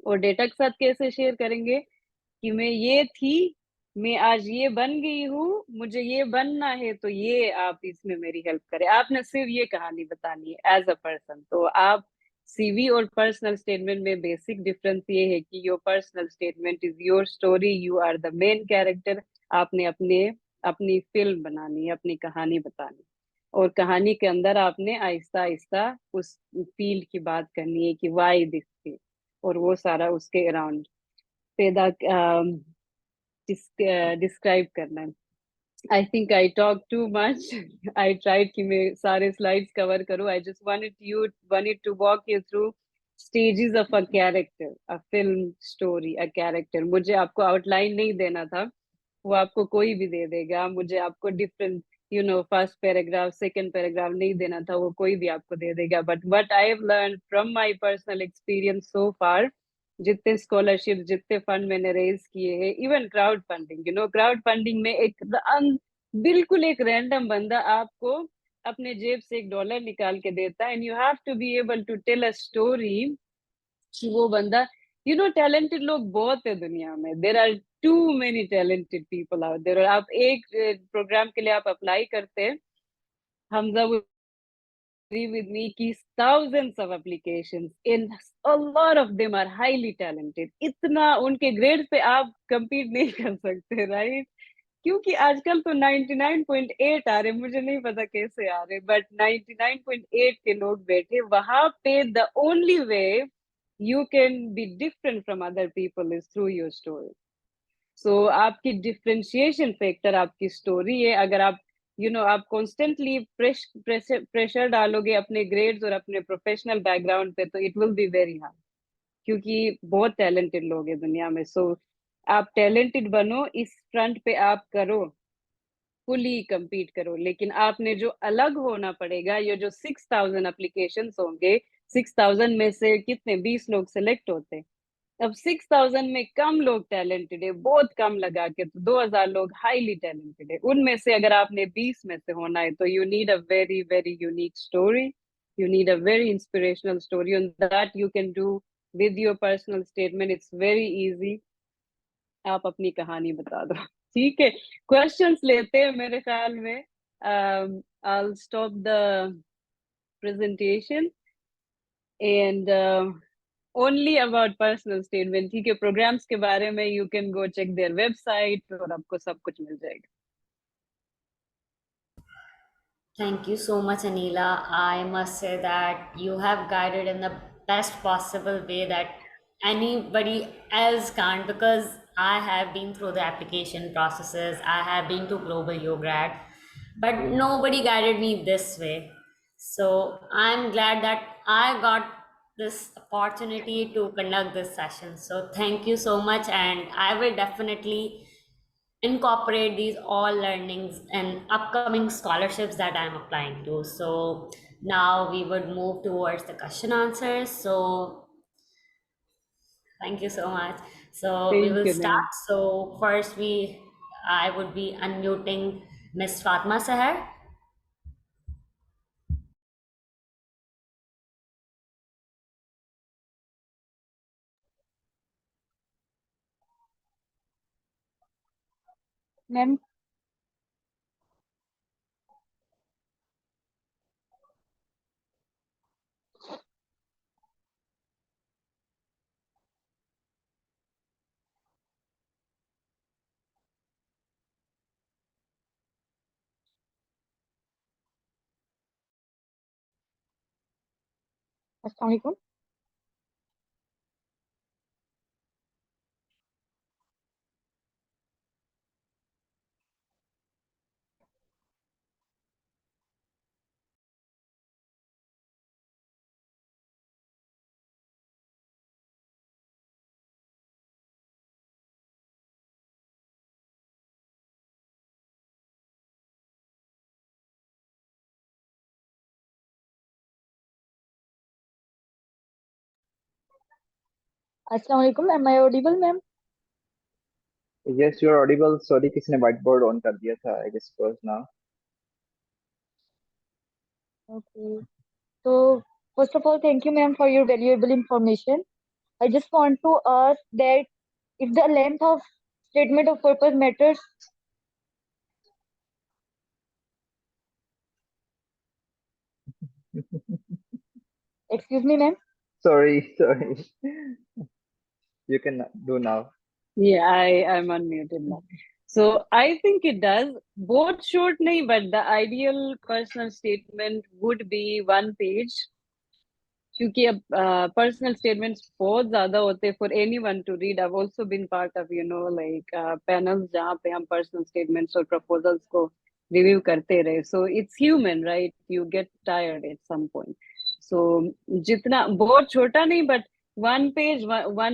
और डेटा के साथ कैसे शेयर करेंगे कि मैं ये थी, मैं आज ये बन गई हूँ, मुझे ये बनना है, तो ये आप इसमें मेरी हेल्प करें। आपने सिर्फ ये कहानी बतानी है एज अ पर्सन। तो आप सीवी और पर्सनल स्टेटमेंट में बेसिक डिफरेंस ये है कि your personal statement is your story, you are the main character. आपने अपनी फिल्म बनानी है, अपनी कहानी बतानी है। और कहानी के अंदर आपने आहिस्ता आहिस्ता उस फील्ड की बात करनी है कि वाई दिस फील्ड, और वो सारा उसके अराउंड पैदा डिस्क्राइब करना है। I think I talk too much. I tried कि मैं सारे स्लाइड्स कवर करूं। I just wanted to walk you through stages of a character, a film story, a character। मुझे आपको आउटलाइन नहीं देना था, वो आपको कोई भी दे देगा। मुझे आपको different first paragraph second paragraph नहीं देना था, वो कोई भी आपको दे देगा। But what I have learn from my personal experience so far, जितने स्कॉलरशिप जितने फंड मैंने रेज किए हैं, even crowd funding, crowd funding में बिल्कुल एक रैंडम बंदा आपको अपने जेब से $1 निकाल के देता है, and you have to be able to tell a story कि वो बंदा, टैलेंटेड लोग बहुत है दुनिया में। There are too many talented people out there. और आप एक प्रोग्राम के लिए आप अप्लाई करते हैं, हमजा agree with me कि thousands of applications and a lot of them are highly talented। इतना उनके ग्रेड पे आप compete नहीं कर सकते, राइट? क्योंकि आजकल तो 99.8 आ रहे, मुझे नहीं पता कैसे आ रहे, बट 99.8 के लोग बैठे वहां पे। The only way you can be different from other people is through your story. So आपकी डिफरेंशिएशन फैक्टर आपकी स्टोरी है। अगर आप आप कॉन्स्टेंटली प्रेशर डालोगे अपने ग्रेड्स और अपने प्रोफेशनल बैकग्राउंड पे, तो it will be very hard, क्योंकि बहुत टैलेंटेड लोग हैं दुनिया में। सो आप टैलेंटेड बनो, इस फ्रंट पे आप करो, फुली compete करो। लेकिन आपने जो अलग होना पड़ेगा, ये जो 6,000 एप्लीकेशन होंगे, 6,000 में से कितने 20 लोग सिलेक्ट होते हैं। अब 6,000 में कम लोग टैलेंटेड है, बहुत कम लगा के तो 2,000 लोग हाईली टैलेंटेड है। उनमें से अगर आपने 20 में से होना है, तो you need a very very unique story, you need a very inspirational story, and that you can do with your personal statement. It's very easy, आप अपनी कहानी बता दो। ठीक है, क्वेश्चंस लेते हैं मेरे ख्याल में। I'll stop the presentation and only about personal statement। ठीक है, प्रोग्राम्स के बारे में you can go check their website और आपको सब कुछ मिल जाएगा। Thank you so much, Anila. I must say that you have guided in the best possible way that anybody else can't, because I have been through the application processes, I have been to Global YoGrad, but nobody guided me this way. So I'm glad that I got this opportunity to conduct this session. So thank you so much, and I will definitely incorporate these all learnings and upcoming scholarships that I'm applying to. So now we would move towards the question answers. So thank you so much. So we Thank will you, start. Neha। So first I would be unmuting Miss Fatma Sahar. Ma'am अस्सलाम वालेकुम। अस्सलाम वालेकुम, am I audible, ma'am? Yes, you're audible. Sorry, किसी ने white board on कर दिया था. I guess it was now. Okay. So, first of all, thank you, ma'am, for your valuable information. I just want to ask that if the length of statement of purpose matters. Excuse me, ma'am. Sorry, sorry. You can do now. Yeah, I'm unmuted now. So I think it does. Both short nahi, but the ideal personal statement would be one page. क्योंकि अब पर्सनल स्टेटमेंट्स बहुत ज्यादा होते हैं for anyone to read. I also been part of like panels जहाँ पे हम पर्सनल स्टेटमेंट्स और प्रपोजल्स को रिव्यू करते रहे. So it's human, right? You get tired at some point. So जितना बहुत छोटा नहीं, but one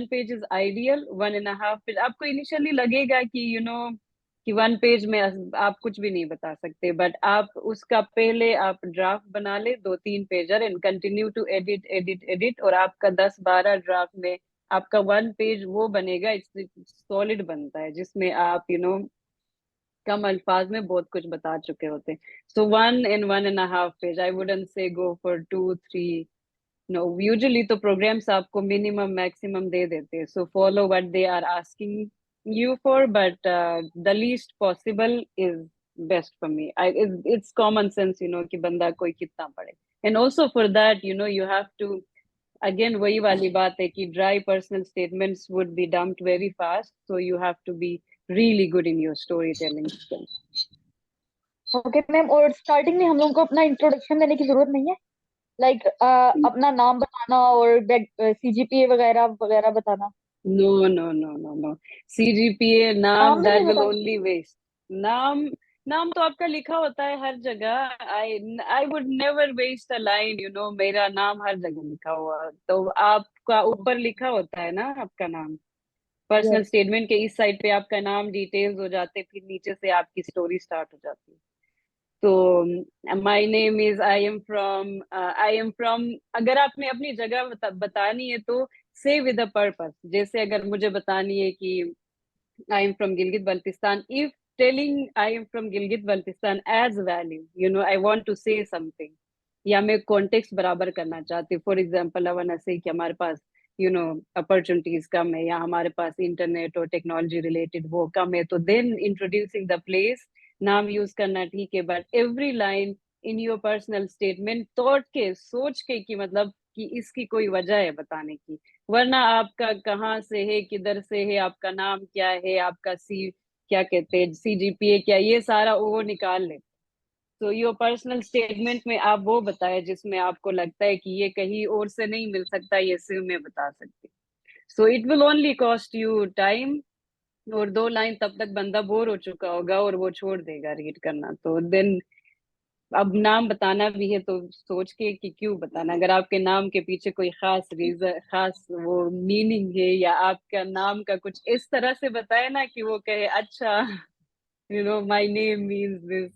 page is ideal. 1.5 page आपको इनिशियली लगेगा कि कि वन पेज में आप कुछ भी नहीं बता सकते, बट आप उसका पहले आप ड्राफ्ट बना ले 2-3 pager and continue to edit edit edit, और आपका 10-12 ड्राफ्ट में आपका वन पेज वो बनेगा. सॉलिड बनता है जिसमें आप कम अल्फाज में बहुत कुछ बता चुके होते हैं. So 1 and 1.5 page. I wouldn't say go for 2-3. No, usually तो प्रोग्राम्स आपको मिनिमम मैक्सिमम दे देते हैं. So follow what they are asking you for, but the least possible is best for me. It's common sense, कि बंदा कोई कितना पढ़े. And also for that, you have to, again, वही वाली बात है कि dry personal statements would be dumped very fast. So you have to be really good in your storytelling skills. Okay, ma'am. और स्टार्टिंग में हम लोगों को अपना इंट्रोडक्शन देने की जरूरत नहीं है? लाइक अपना नाम बताना और CGPA वगैरह वगैरह बताना. No, no, no, no, no. CGPA, नाम नाम, भी that नहीं will बताना? only waste. नाम नाम तो आपका लिखा होता है हर जगह. I would never waste a line, मेरा नाम हर जगह लिखा हुआ. तो आपका ऊपर लिखा होता है ना आपका नाम. Personal Yes. स्टेटमेंट के इस साइड पे आपका नाम डिटेल्स हो जाते, फिर नीचे से आपकी स्टोरी स्टार्ट हो जाती है. तो my name is, I am from. अगर आपने अपनी जगह बतानी है तो से विद अ पर्पस. जैसे अगर मुझे बतानी है कि I am from Gilgit Baltistan, if telling I am from Gilgit Baltistan as value, I want to say something, या मैं कॉन्टेक्स्ट बराबर करना चाहती हूँ. For example, I want to say कि हमारे पास अपॉर्चुनिटीज कम है, या हमारे पास इंटरनेट और टेक्नोलॉजी रिलेटेड वो कम है, तो देन इंट्रोड्यूसिंग द प्लेस, नाम यूज करना ठीक है, but every line in your personal statement thought के, सोच के, कि मतलब कि इसकी कोई वजह है बताने की. वरना आपका कहाँ से है, किधर से है, आपका नाम क्या है, आपका क्या कहते हैं, CGPA क्या, ये सारा वो निकाल ले. तो योर पर्सनल स्टेटमेंट में आप वो बताए जिसमें आपको लगता है कि ये कहीं और से नहीं मिल सकता, ये सिर्फ मैं बता सकती. So it will only cost you time, और 2 लाइन तब तक बंदा बोर हो चुका होगा और वो छोड़ देगा रीड करना. तो देन अब नाम बताना भी है तो सोच के कि क्यों बताना. अगर आपके नाम के पीछे कोई खास रीजन, खास वो मीनिंग है, या आपका नाम का कुछ इस तरह से बताए ना कि वो कहे अच्छा, माय नेम मीन्स दिस.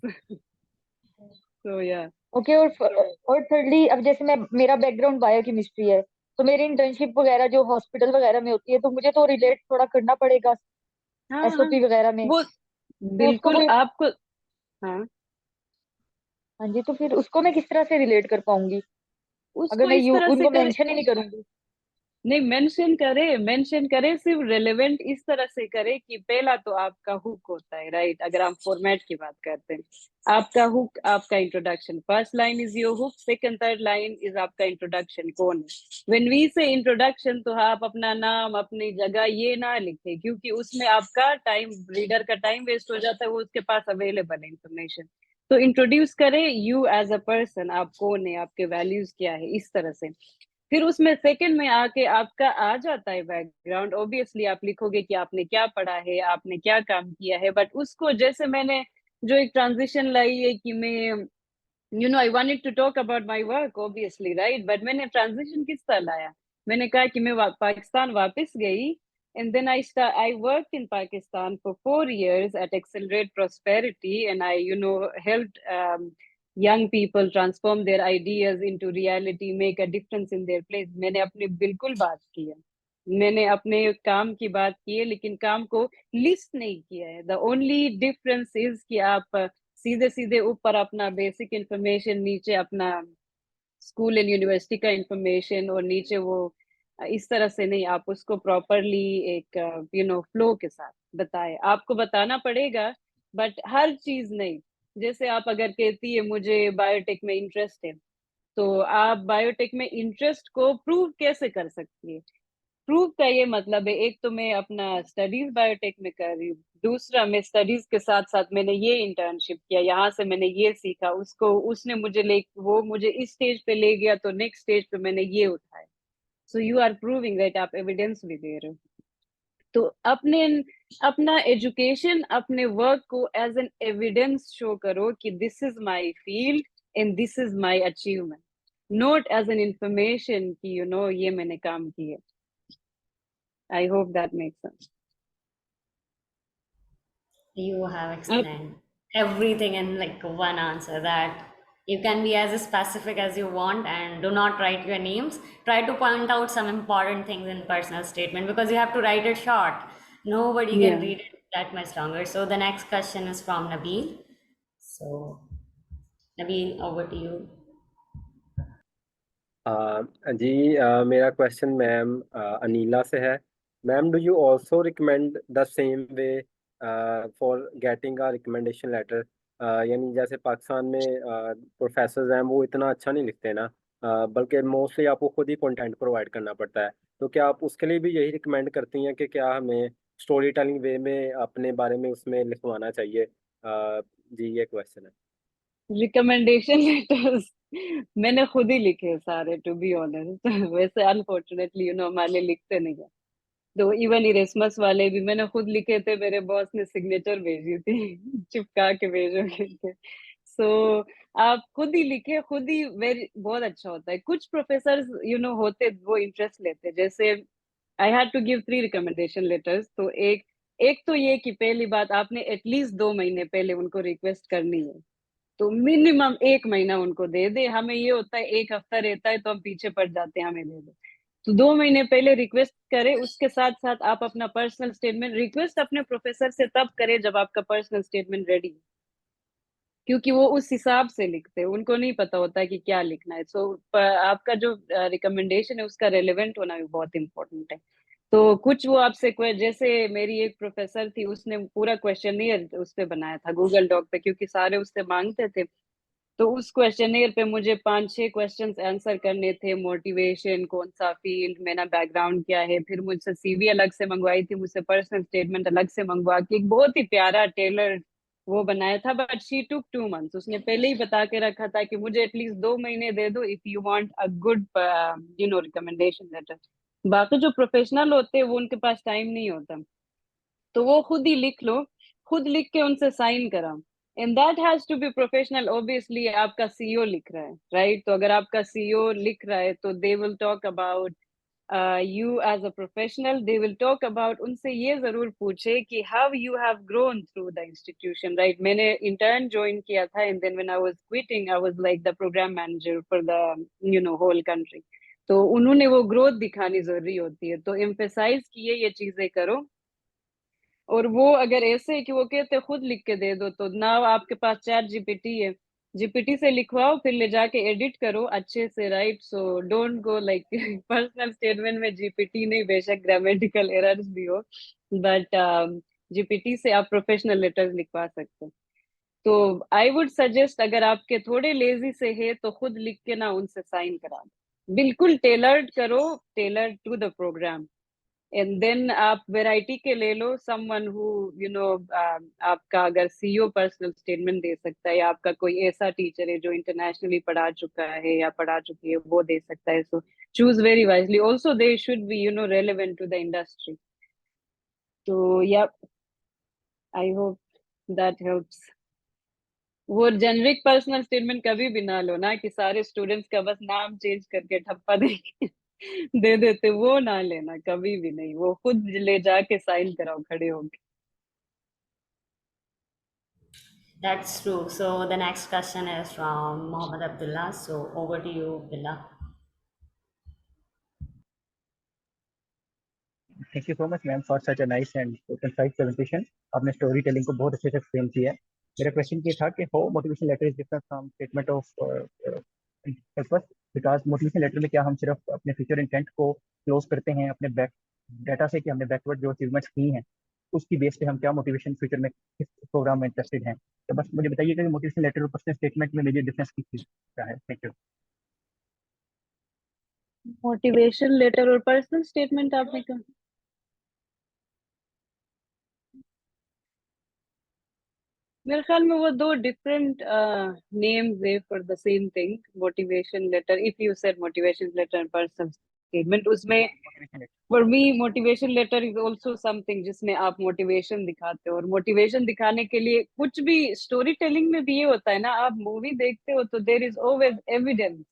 सो या. ओके. और थर्डली, अब जैसे मेरा बैकग्राउंड बायोकेमिस्ट्री है, तो मेरी इंटर्नशिप वगैरह जो हॉस्पिटल वगैरह में होती है, तो मुझे तो रिलेट थोड़ा करना पड़ेगा हाँ, हाँ, SOP वगैरह में. वो तो उसको बिल्कुल कोई. आपको. हाँ, हाँ जी. तो फिर उसको मैं किस तरह से रिलेट कर पाऊंगी अगर उसको मैं इस तरह से उनको करे. मेंशन ही नहीं करूंगी? नहीं, मेंशन करे, सिर्फ रेलेवेंट इस तरह से करे कि पहला तो आपका हुक होता है, राइट? अगर हम फॉर्मेट की बात करते हैं, आपका हुक, आपका introduction, first line is your hook, second third line is आपका इंट्रोडक्शन कौन है. व्हेन वी से इंट्रोडक्शन, तो आप अपना नाम, अपनी जगह ये ना लिखे, क्योंकि उसमें आपका टाइम, रीडर का टाइम वेस्ट हो जाता है, वो उसके पास अवेलेबल है इंफॉर्मेशन. तो इंट्रोड्यूस करे यू एज अ पर्सन, आप कौन है, आपके वैल्यूज क्या है, इस तरह से. फिर उसमें सेकंड में आके आपका आ जाता है बैकग्राउंड. ऑब्वियसली आप लिखोगे कि आपने क्या पढ़ा है, आपने क्या काम किया है, बट उसको जैसे मैंने जो एक ट्रांजिशन लाई है कि मैं I wanted to talk about my work, obviously, right? But मैंने ट्रांजिशन किस तरह लाया? मैंने कहा कि मैं पाकिस्तान वापस गई, and then I worked in Pakistan for 4 years at Accelerate Prosperity, and I helped young people transform their ideas into reality, make a difference in their place. मैंने अपनी बिल्कुल बात की है. मैंने अपने काम की बात की है लेकिन काम को लिस्ट नहीं किया है। द ओनली डिफरेंस इज कि आप सीधे सीधे ऊपर अपना बेसिक इंफॉर्मेशन, नीचे अपना स्कूल एंड यूनिवर्सिटी का इंफॉर्मेशन, और नीचे वो इस तरह से नहीं, आप उसको प्रॉपरली एक फ्लो के साथ बताए। आपको बताना पड़ेगा बट हर चीज नहीं। जैसे आप अगर कहती है मुझे बायोटेक में इंटरेस्ट है, तो आप बायोटेक में इंटरेस्ट को प्रूव कैसे कर सकती है? प्रूव का ये मतलब है, एक तो मैं अपना स्टडीज बायोटेक में कर रही हूँ, दूसरा मैं स्टडीज के साथ साथ मैंने ये इंटर्नशिप किया, यहाँ से मैंने ये सीखा, उसको उसने मुझे वो मुझे इस स्टेज पे ले गया तो नेक्स्ट स्टेज पे मैंने ये उठाया। So you are proving that, आप एविडेंस भी दे रहे हो। तो अपने अपना एजुकेशन, अपने वर्क को एज एन एविडेंस शो करो कि this is my field and this is my achievement, not as an information कि ये मैंने काम किया। I hope that makes sense. You have explained everything in like one answer, that you can be as specific as you want and do not write your names. Try to point out some important things in personal statement because you have to write it short. Nobody can Yeah. read it that much longer. So the next question is from Nabil. So Nabil, over to you. जी, मेरा क्वेश्चन मैम अनीला से है। Ma'am, do you also recommend the same way for getting a recommendation letter? यानी जैसे पाकिस्तान में प्रोफेसर्स हैं, वो इतना अच्छा नहीं लिखते ना, बल्कि मोस्टली आपको खुद ही कंटेंट प्रोवाइड करना पड़ता है। तो क्या आप उसके लिए भी यही रिकमेंड करती हैं कि क्या हमें स्टोरी टेलिंग वे में अपने बारे में उसमें लिखवाना चाहिए? जी, ये क्वेश्चन है। रिकमेंडेशन लेटर्स मैंने खुद ही लिखे सारे, टू बी ऑनेस्ट। वैसे अनफॉर्चुनेटली हमारे लिखते नहीं है। तो इवन इरेस्मस वाले भी मैंने खुद लिखे थे, मेरे बॉस ने सिग्नेचर भेजी थी चिपका के भेजोगे थे। सो आप खुद ही लिखे, खुद ही वेरी बहुत अच्छा होता है। कुछ प्रोफेसर होते वो इंटरेस्ट लेते, जैसे I had to give 3 recommendation letters. तो एक एक तो ये कि पहली बात, आपने एटलीस्ट 2 महीने पहले उनको रिक्वेस्ट करनी है। तो मिनिमम 1 महीना उनको दे दे। हमें ये होता है 1 हफ्ता रहता है तो हम पीछे पड़ जाते हैं, हमें दे दो। तो 2 महीने पहले रिक्वेस्ट करें। उसके साथ साथ आप अपना पर्सनल स्टेटमेंट, रिक्वेस्ट अपने प्रोफेसर से तब करें जब आपका पर्सनल स्टेटमेंट रेडी है, क्योंकि वो उस हिसाब से लिखते हैं, उनको नहीं पता होता है कि क्या लिखना है। सो आपका जो रिकमेंडेशन है उसका रेलेवेंट होना भी बहुत इंपॉर्टेंट है। तो कुछ वो आपसे जैसे मेरी एक प्रोफेसर थी, उसने पूरा क्वेश्चनियर उस पे बनाया था गूगल डॉक पे, क्योंकि सारे उससे मांगते थे। तो उस क्वेश्चनियर पे मुझे 5-6 क्वेश्चंस आंसर करने थे। मोटिवेशन, कौन सा फील्ड, मेरा बैकग्राउंड क्या है, फिर मुझसे सीवी अलग से मंगवाई थी, मुझसे पर्सनल स्टेटमेंट अलग से मंगवा के एक बहुत ही प्यारा टेलर वो बनाया था। But she took 2 months. उसने पहले ही बता के रखा था कि मुझे एटलीस्ट 2 महीने दे दो if you want a good recommendation letter. बाकी जो प्रोफेशनल होते हैं वो उनके पास टाइम नहीं होता, तो वो खुद ही लिख लो, खुद लिख के उनसे साइन करा। And that has to be professional. Obviously आपका सीईओ लिख रहा है, राइट? तो अगर आपका सीईओ लिख रहा है तो they will talk about you as a professional. They will talk about, उनसे ये जरूर पूछे कि how you have grown through the institution, right? मैंने इंटर्न ज्वाइन किया था and then when I was quitting I was like the programme manager for the whole country. तो उन्होंने वो ग्रोथ दिखानी जरूरी होती है। तो एम्फेसाइज किए ये चीजें करो। और वो अगर ऐसे है कि वो कहते खुद लिख के दे दो, तो ना आपके पास चैट जीपीटी है, जीपीटी से लिखवाओ, फिर ले जाके एडिट करो अच्छे से, right? So don't go like personal statement में जीपीटी नहीं, बेशक ग्रामेटिकल एरर्स भी हो, बट जीपीटी से आप प्रोफेशनल लेटर्स लिखवा सकते हो। तो आई वुड सजेस्ट, अगर आपके थोड़े लेजी से है तो खुद लिख के ना उनसे साइन करा दो। बिल्कुल टेलर्ड करो, tailored to the programme. And then आप वैरायटी के ले लो समवन हु आपका अगर सीईओ पर्सनल स्टेटमेंट दे सकता है, या आपका कोई ऐसा टीचर है जो इंटरनेशनली पढ़ा चुका है या पढ़ा चुकी है, वो दे सकता है। So choose very wisely. Also they should be relevant to the industry. तो या आई होप दैट हेल्प्स। वो जेनरिक पर्सनल स्टेटमेंट कभी भी ना लो ना, कि सारे स्टूडेंट्स का बस नाम चेंज करके ठप्पा दे के दे देते, वो ना लेना कभी भी नहीं। वो खुद ले जाके साइन कराओ खड़े होके। That's true. So the next question is from Mohammed Abdullah. So over to you, Billah. Thank you so much ma'am for such a nice and concise presentation. आपने स्टोरी टेलिंग को बहुत अच्छे से एक्सप्लेन किया है। मेरा क्वेश्चन ये था कि how motivation letter is different from statement of purpose, because motivation letter में क्या हम सिर्फ अपने फ्यूचर इंटेंट को क्लोज करते हैं अपने बैक डाटा से कि हमने बैकवर्ड जो अचीवमेंट्स की हैं उसकी बेस पे हम क्या मोटिवेशन फ्यूचर में किस प्रोग्राम में इंटरेस्टेड हैं। तो बस मुझे बताइएगा कि मोटिवेशन लेटर और पर्सनल स्टेटमेंट में मेजर डिफरेंस किस चीज़ का है। Thank you. मोटिवेशन लेटर और पर्सनल स्टेटमेंट आपने कहा? मेरे ख्याल में वो दो डिफरेंट नेम्स है for the same thing. Motivation letter, if you said motivation letter and personal statement, उसमें motivation letter. For me motivation letter is also something जिसमें आप मोटिवेशन दिखाते हो, और मोटिवेशन दिखाने के लिए कुछ भी स्टोरी टेलिंग में भी ये होता है ना, आप मूवी देखते हो तो there is always evidence,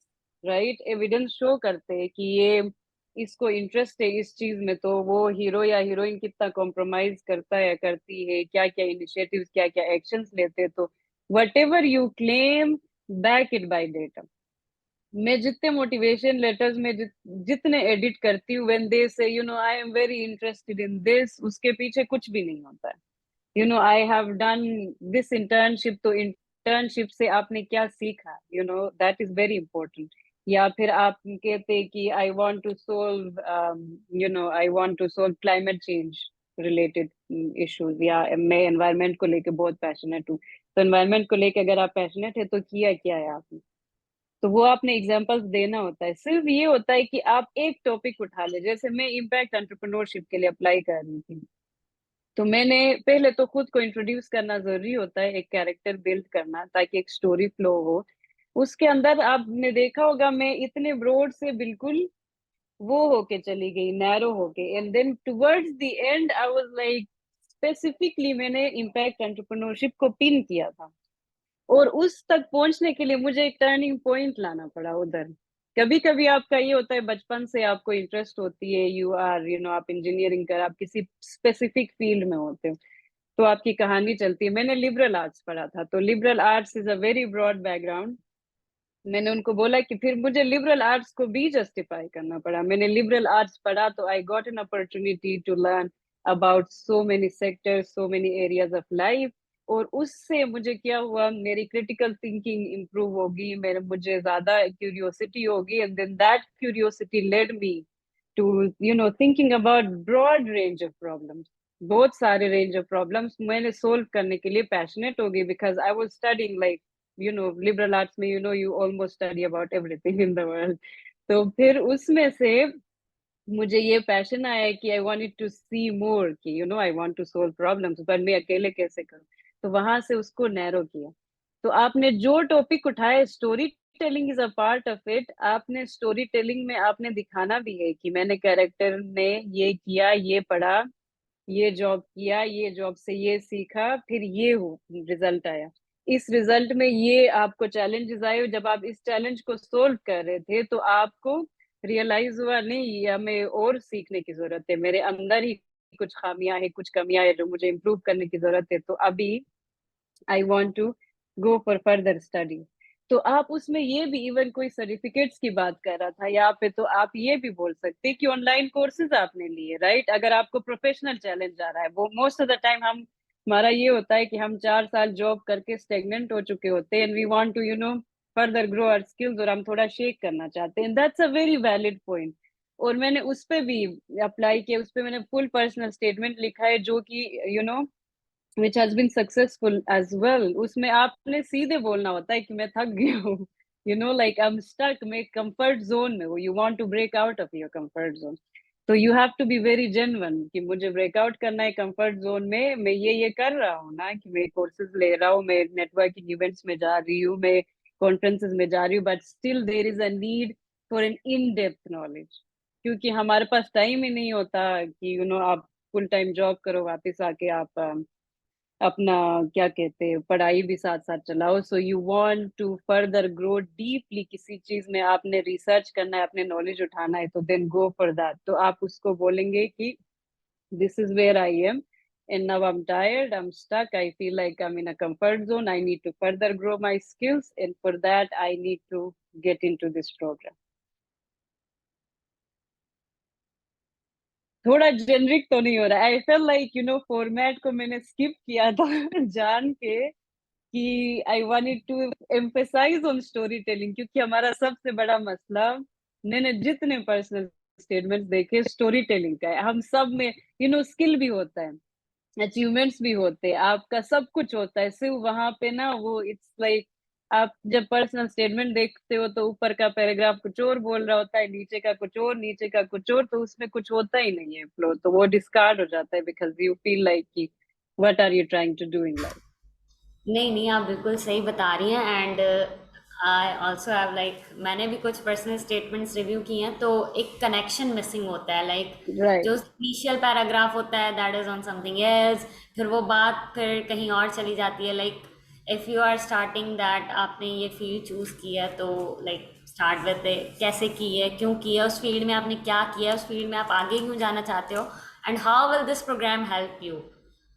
right? Evidence show करते हैं कि ये इसको इंटरेस्ट है इस चीज में, तो वो हीरो या हीरोइन कितना कॉम्प्रोमाइज करता है, करती है, क्या क्या इनिशिएटिव्स, क्या क्या एक्शंस लेते हैं। तो what ever you claim, back it by data. मैं जितने मोटिवेशन लेटर्स में जितने एडिट करती हूँ, व्हेन दे से I am very interested in this, उसके पीछे कुछ भी नहीं होता है। I have done this internship, तो इंटर्नशिप से आपने क्या सीखा, दैट इज वेरी इंपॉर्टेंट। या फिर आप कहते हैं कि I want to solve I want to solve climate change related issues, या मैं एनवायरनमेंट को लेके बहुत पैशनेट हूँ। तो एनवायरनमेंट को लेके अगर आप पैशनेट है तो किया क्या है आपने, तो वो आपने एग्जांपल्स देना होता है। सिर्फ ये होता है कि आप एक टॉपिक उठा ले, जैसे मैं इम्पैक्ट एंटरप्रेन्योरशिप के लिए अप्लाई कर रही थी, तो मैंने पहले तो खुद को इंट्रोड्यूस करना जरूरी होता है, एक कैरेक्टर बिल्ड करना ताकि एक स्टोरी फ्लो हो। उसके अंदर आपने देखा होगा मैं इतने ब्रॉड से बिल्कुल वो होके चली गई, नैरो होके, and then towards the end I was like specifically मैंने इम्पैक्ट एंटरप्रेन्योरशिप को पिन किया था। और उस तक पहुंचने के लिए मुझे एक टर्निंग पॉइंट लाना पड़ा उधर। कभी कभी आपका ये होता है, बचपन से आपको इंटरेस्ट होती है, यू आर आप इंजीनियरिंग कर, आप किसी स्पेसिफिक फील्ड में होते हो, तो आपकी कहानी चलती है। मैंने लिबरल आर्ट्स पढ़ा था, तो liberal arts is a very broad background. मैंने उनको बोला कि फिर मुझे लिबरल आर्ट्स को भी जस्टिफाई करना पड़ा। मैंने लिबरल आर्ट्स पढ़ा तो I got an opportunity to learn about so many sectors, so many areas of life. और उससे मुझे क्या हुआ, मेरी क्रिटिकल थिंकिंग इंप्रूव होगी, मेरे मुझे ज्यादा क्यूरियोसिटी होगी, and then that curiosity led me to thinking about broad range of problems. बहुत सारे रेंज ऑफ प्रॉब्लम्स मैंने सोल्व करने के लिए पैशनेट हो गई, because I was studying like liberal arts में you almost study about everything in the world। तो फिर उसमें से मुझे ये पैशन आया कि I wanted to see more, कि I want to solve problems, पर मैं अकेले कैसे करूं। तो वहां से उसको नैरो किया। तो आपने जो टॉपिक उठाया, story telling is a part of it. आपने स्टोरी टेलिंग में आपने दिखाना भी है कि मैंने कैरेक्टर ने ये किया, ये पढ़ा, ये जॉब किया, ये जॉब से ये सीखा, फिर ये हो रिजल्ट आया। इस रिजल्ट में ये आपको चैलेंजेस आए, जब आप इस चैलेंज को सोल्व कर रहे थे तो आपको रियलाइज हुआ नहीं, या हमें और सीखने की जरूरत है, मेरे अंदर ही कुछ खामियां है, कुछ कमियां है जो मुझे इम्प्रूव करने की जरूरत है, तो अभी I want to go for further study. तो आप उसमें ये भी, इवन कोई सर्टिफिकेट्स की बात कर रहा था यहाँ पे, तो आप ये भी बोल सकते हैं कि ऑनलाइन कोर्सेज आपने लिए, राइट? अगर आपको प्रोफेशनल चैलेंज आ रहा है, वो मोस्ट ऑफ द टाइम हमारा ये होता है कि हम 4 साल जॉब करके स्टेगनेंट हो चुके होते हैं, and we want to further grow our skills, और हम थोड़ा शेक करना चाहते हैं। That's a very valid point. और मैंने उस पे भी अप्लाई किया, उस पे मैंने फुल पर्सनल स्टेटमेंट लिखा है, जो कि which has been successful as well। उसमें आपने सीधे बोलना होता है कि मैं थक गया हूँ, like I'm stuck, मैं कंफर्ट जोन में हूँ, you want to break out of your comfort zone। तो you have to be very genuine कि मुझे ब्रेकआउट करना है कंफर्ट जोन में, मैं ये कर रहा हूँ ना, कि मैं कोर्सेज ले रहा हूँ, मैं नेटवर्किंग इवेंट्स में जा रही हूँ, मैं कॉन्फ्रेंसेस में जा रही हूँ, but still there is a need for an in depth knowledge, क्योंकि हमारे पास टाइम ही नहीं होता कि आप फुल टाइम जॉब करो, वापस आके आप अपना क्या कहते हैं पढ़ाई भी साथ साथ चलाओ। So you want to further grow deeply, किसी चीज में आपने रिसर्च करना है, अपने नॉलेज उठाना है, तो देन गो फॉर दैट। तो आप उसको बोलेंगे कि this is where I am, and now I'm tired, I'm stuck, I feel like I'm in a comfort zone, I need to further grow my skills, and for that I need to get into this program। थोड़ा जेनरिक तो नहीं हो रहा? आई फील लाइक फॉर्मेट को मैंने स्किप किया था जान के, कि I wanted to emphasise on story telling, क्योंकि हमारा सबसे बड़ा मसला, मैंने जितने पर्सनल स्टेटमेंट्स देखे, स्टोरी टेलिंग का है। हम सब में स्किल भी होता है, अचीवमेंट्स भी होते हैं, आपका सब कुछ होता है, सिर्फ वहां पे ना वो इट्स लाइक आप जब पर्सनल स्टेटमेंट देखते हो तो ऊपर का पैराग्राफ कुछ और बोल रहा होता है, नीचे का कुछ और, नीचे का कुछ और, तो उसमें कुछ होता ही नहीं है फ्लो, तो वो डिस्कार्ड हो जाता है बिकॉज यू फील लाइक कि what are you trying to do in life. नहीं नहीं, आप बिल्कुल सही बता रही हैं। And I also have like, मैंने भी कुछ पर्सनल स्टेटमेंट्स रिव्यू किए हैं, तो एक कनेक्शन मिसिंग होता है। लाइक जो राइट। इनिशियल पैराग्राफ होता है that is on something else, फिर वो बात फिर कहीं और चली जाती है। Like if you are starting that, आपने ये फील्ड चूज़ किया, तो लाइक स्टार्ट विद कैसे की है, क्यों किया, उस फील्ड में आपने क्या किया, उस फील्ड में आप आगे क्यों जाना चाहते हो, and how will this programme help you.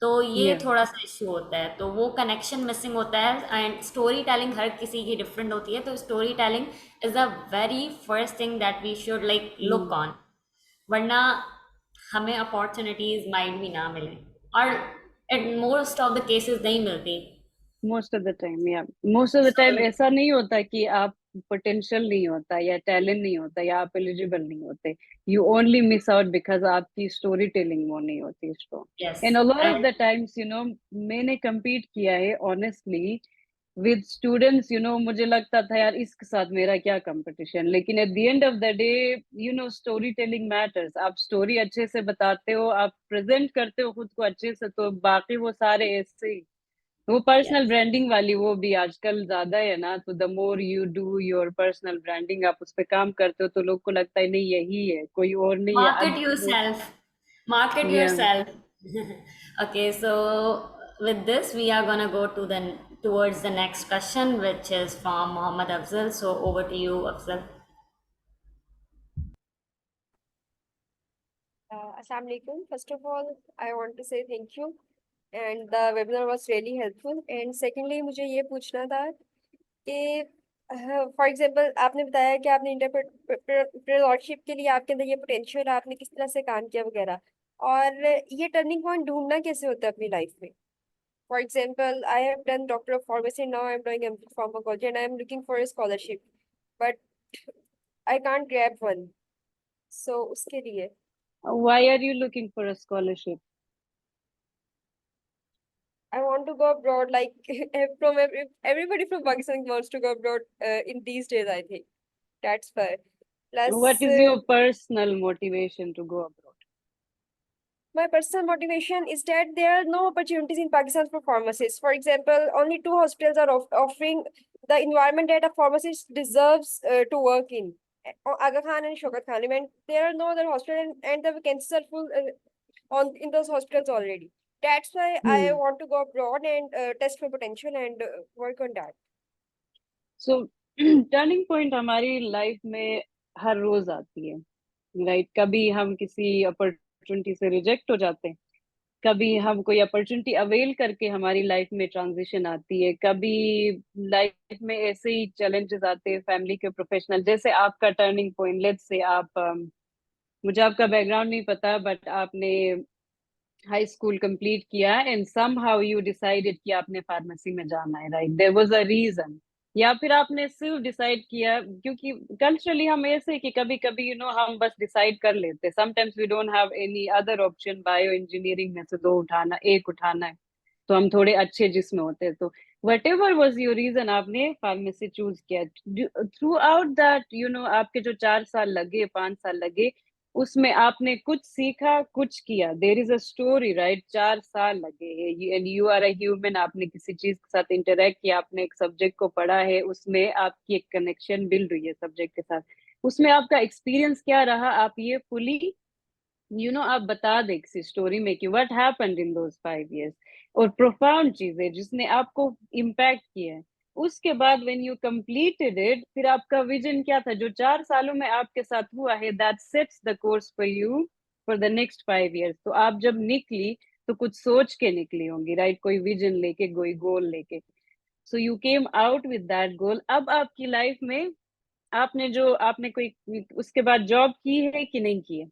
तो ये या थोड़ा सा इश्यू होता है, तो वो कनेक्शन मिसिंग होता है। एंड स्टोरी टेलिंग हर किसी की डिफरेंट होती है, तो story telling is a very first thing that we should like look on, वरना हमें अपॉर्चुनिटीज माइट भी ना मिले, और in most of the cases नहीं मिलती। मोस्ट ऑफ द टाइम, या most of the time So, ऐसा नहीं होता कि आप पोटेंशियल नहीं होता या टैलेंट नहीं होता या आप एलिजिबल नहीं होते, you only miss out because आपकी स्टोरी टेलिंग वो नहीं होती strong. yes, and a lot of and the times मैंने compete किया है ऑनेस्टली विद स्टूडेंट्स, मुझे लगता था यार इसके साथ मेरा क्या कंपटीशन, लेकिन eight the end of the day story telling matters. आप स्टोरी अच्छे से बताते हो, आप प्रेजेंट करते हो खुद को अच्छे से, तो बाकी वो सारे ऐसे ही, वो पर्सनल yes, ब्रांडिंग वाली वो भी आजकल ज्यादा है ना, तो the more you do your personal branding, आप उस पे काम करते हो, तो लोग को लगता है नहीं यही है, कोई और नहीं है market अब वो। yourself, market या yourself. Okay, so with this we are gonna go to the towards the next question, which is from Mohammed Afzal. So over to you, Afzal. Assalamu alaikum. First of all, I want to say thank you, and the webinar was really helpful. And secondly, मुझे ये पूछना था कि फॉर एग्जांपल आपने बताया कि आपने इंटरप्रेन्योरशिप के लिए आपके अंदर ये पोटेंशियल है, आपने किस तरह से काम किया वगैरह, और ये टर्निंग पॉइंट ढूंढना कैसे होता है अपनी लाइफ में। For example, I have done doctor of pharmacy, now I am doing MD pharmacology and I am looking for a scholarship, but I can't grab one, so उसके लिए why are you looking for a scholarship? I want to go abroad. Like from everybody from Pakistan wants to go abroad in these days. I think that's fair. What Plus, is your personal motivation to go abroad? my personal motivation is that there are no opportunities in Pakistan for pharmacists. For example, only two hospitals are offering the environment that a pharmacist deserves to work in. Aga Khan and Shaukat Khan. And there are no other hospitals, and the vacancies are full on in those hospitals already. That's why I want to go abroad and test my potential and work on that. So turning point हमारी लाइफ में हर रोज आती है, राइट? कभी हम किसी अपॉर्चुनिटी से रिजेक्ट हो जाते हैं, कभी हम कोई अपॉर्चुनिटी अवेल करके हमारी लाइफ में ट्रांजिशन आती है, कभी लाइफ में ऐसे ही चैलेंजेस आते हैं, फैमिली के, प्रोफेशनल, जैसे आपका टर्निंग पॉइंट, लेट्स से आप मुझे आपका बैकग्राउंड नहीं पता, बट आपने हाई स्कूल कंप्लीट किया एंड समहाउ यू डिसाइडेड कि आपने फार्मेसी में जाना है, right? There was a reason, या फिर आपने सिर्फ डिसाइड किया क्योंकि कल्चरली हम ऐसे कि कभी कभी हम बस डिसाइड कर लेते, sometimes we don't have any other option, bioengineering में से दो उठाना, एक उठाना है, तो हम थोड़े अच्छे जिसमें होते हैं, तो whatever was your reason आपने फार्मेसी चूज किया। थ्रू आउट दैट आपके जो 4 साल लगे, 5 साल लगे, उसमें आपने कुछ सीखा, कुछ किया, there is a story, right? 4 साल लगे हैं and you are a human, आपने किसी चीज के साथ इंटरेक्ट किया, आपने एक सब्जेक्ट को पढ़ा है, उसमें आपकी एक कनेक्शन बिल्ड हुई है सब्जेक्ट के साथ, उसमें आपका एक्सपीरियंस क्या रहा, आप ये फुली आप बता दे किसी स्टोरी में कि what happened in those 5 years, और प्रोफाउंड चीजें जिसने आपको इम्पैक्ट किया है। उसके बाद व्हेन यू कंप्लीटेड इट, फिर आपका विजन क्या था जो 4 सालों में आपके साथ हुआ है, that sets the course for you for the next 5 years। तो आप जब निकली तो कुछ सोच के निकली होंगी, राइट? कोई विजन लेके, कोई गोल लेके, so you came out with that goal. अब आपकी लाइफ में आपने कोई उसके बाद जॉब की है कि नहीं की है?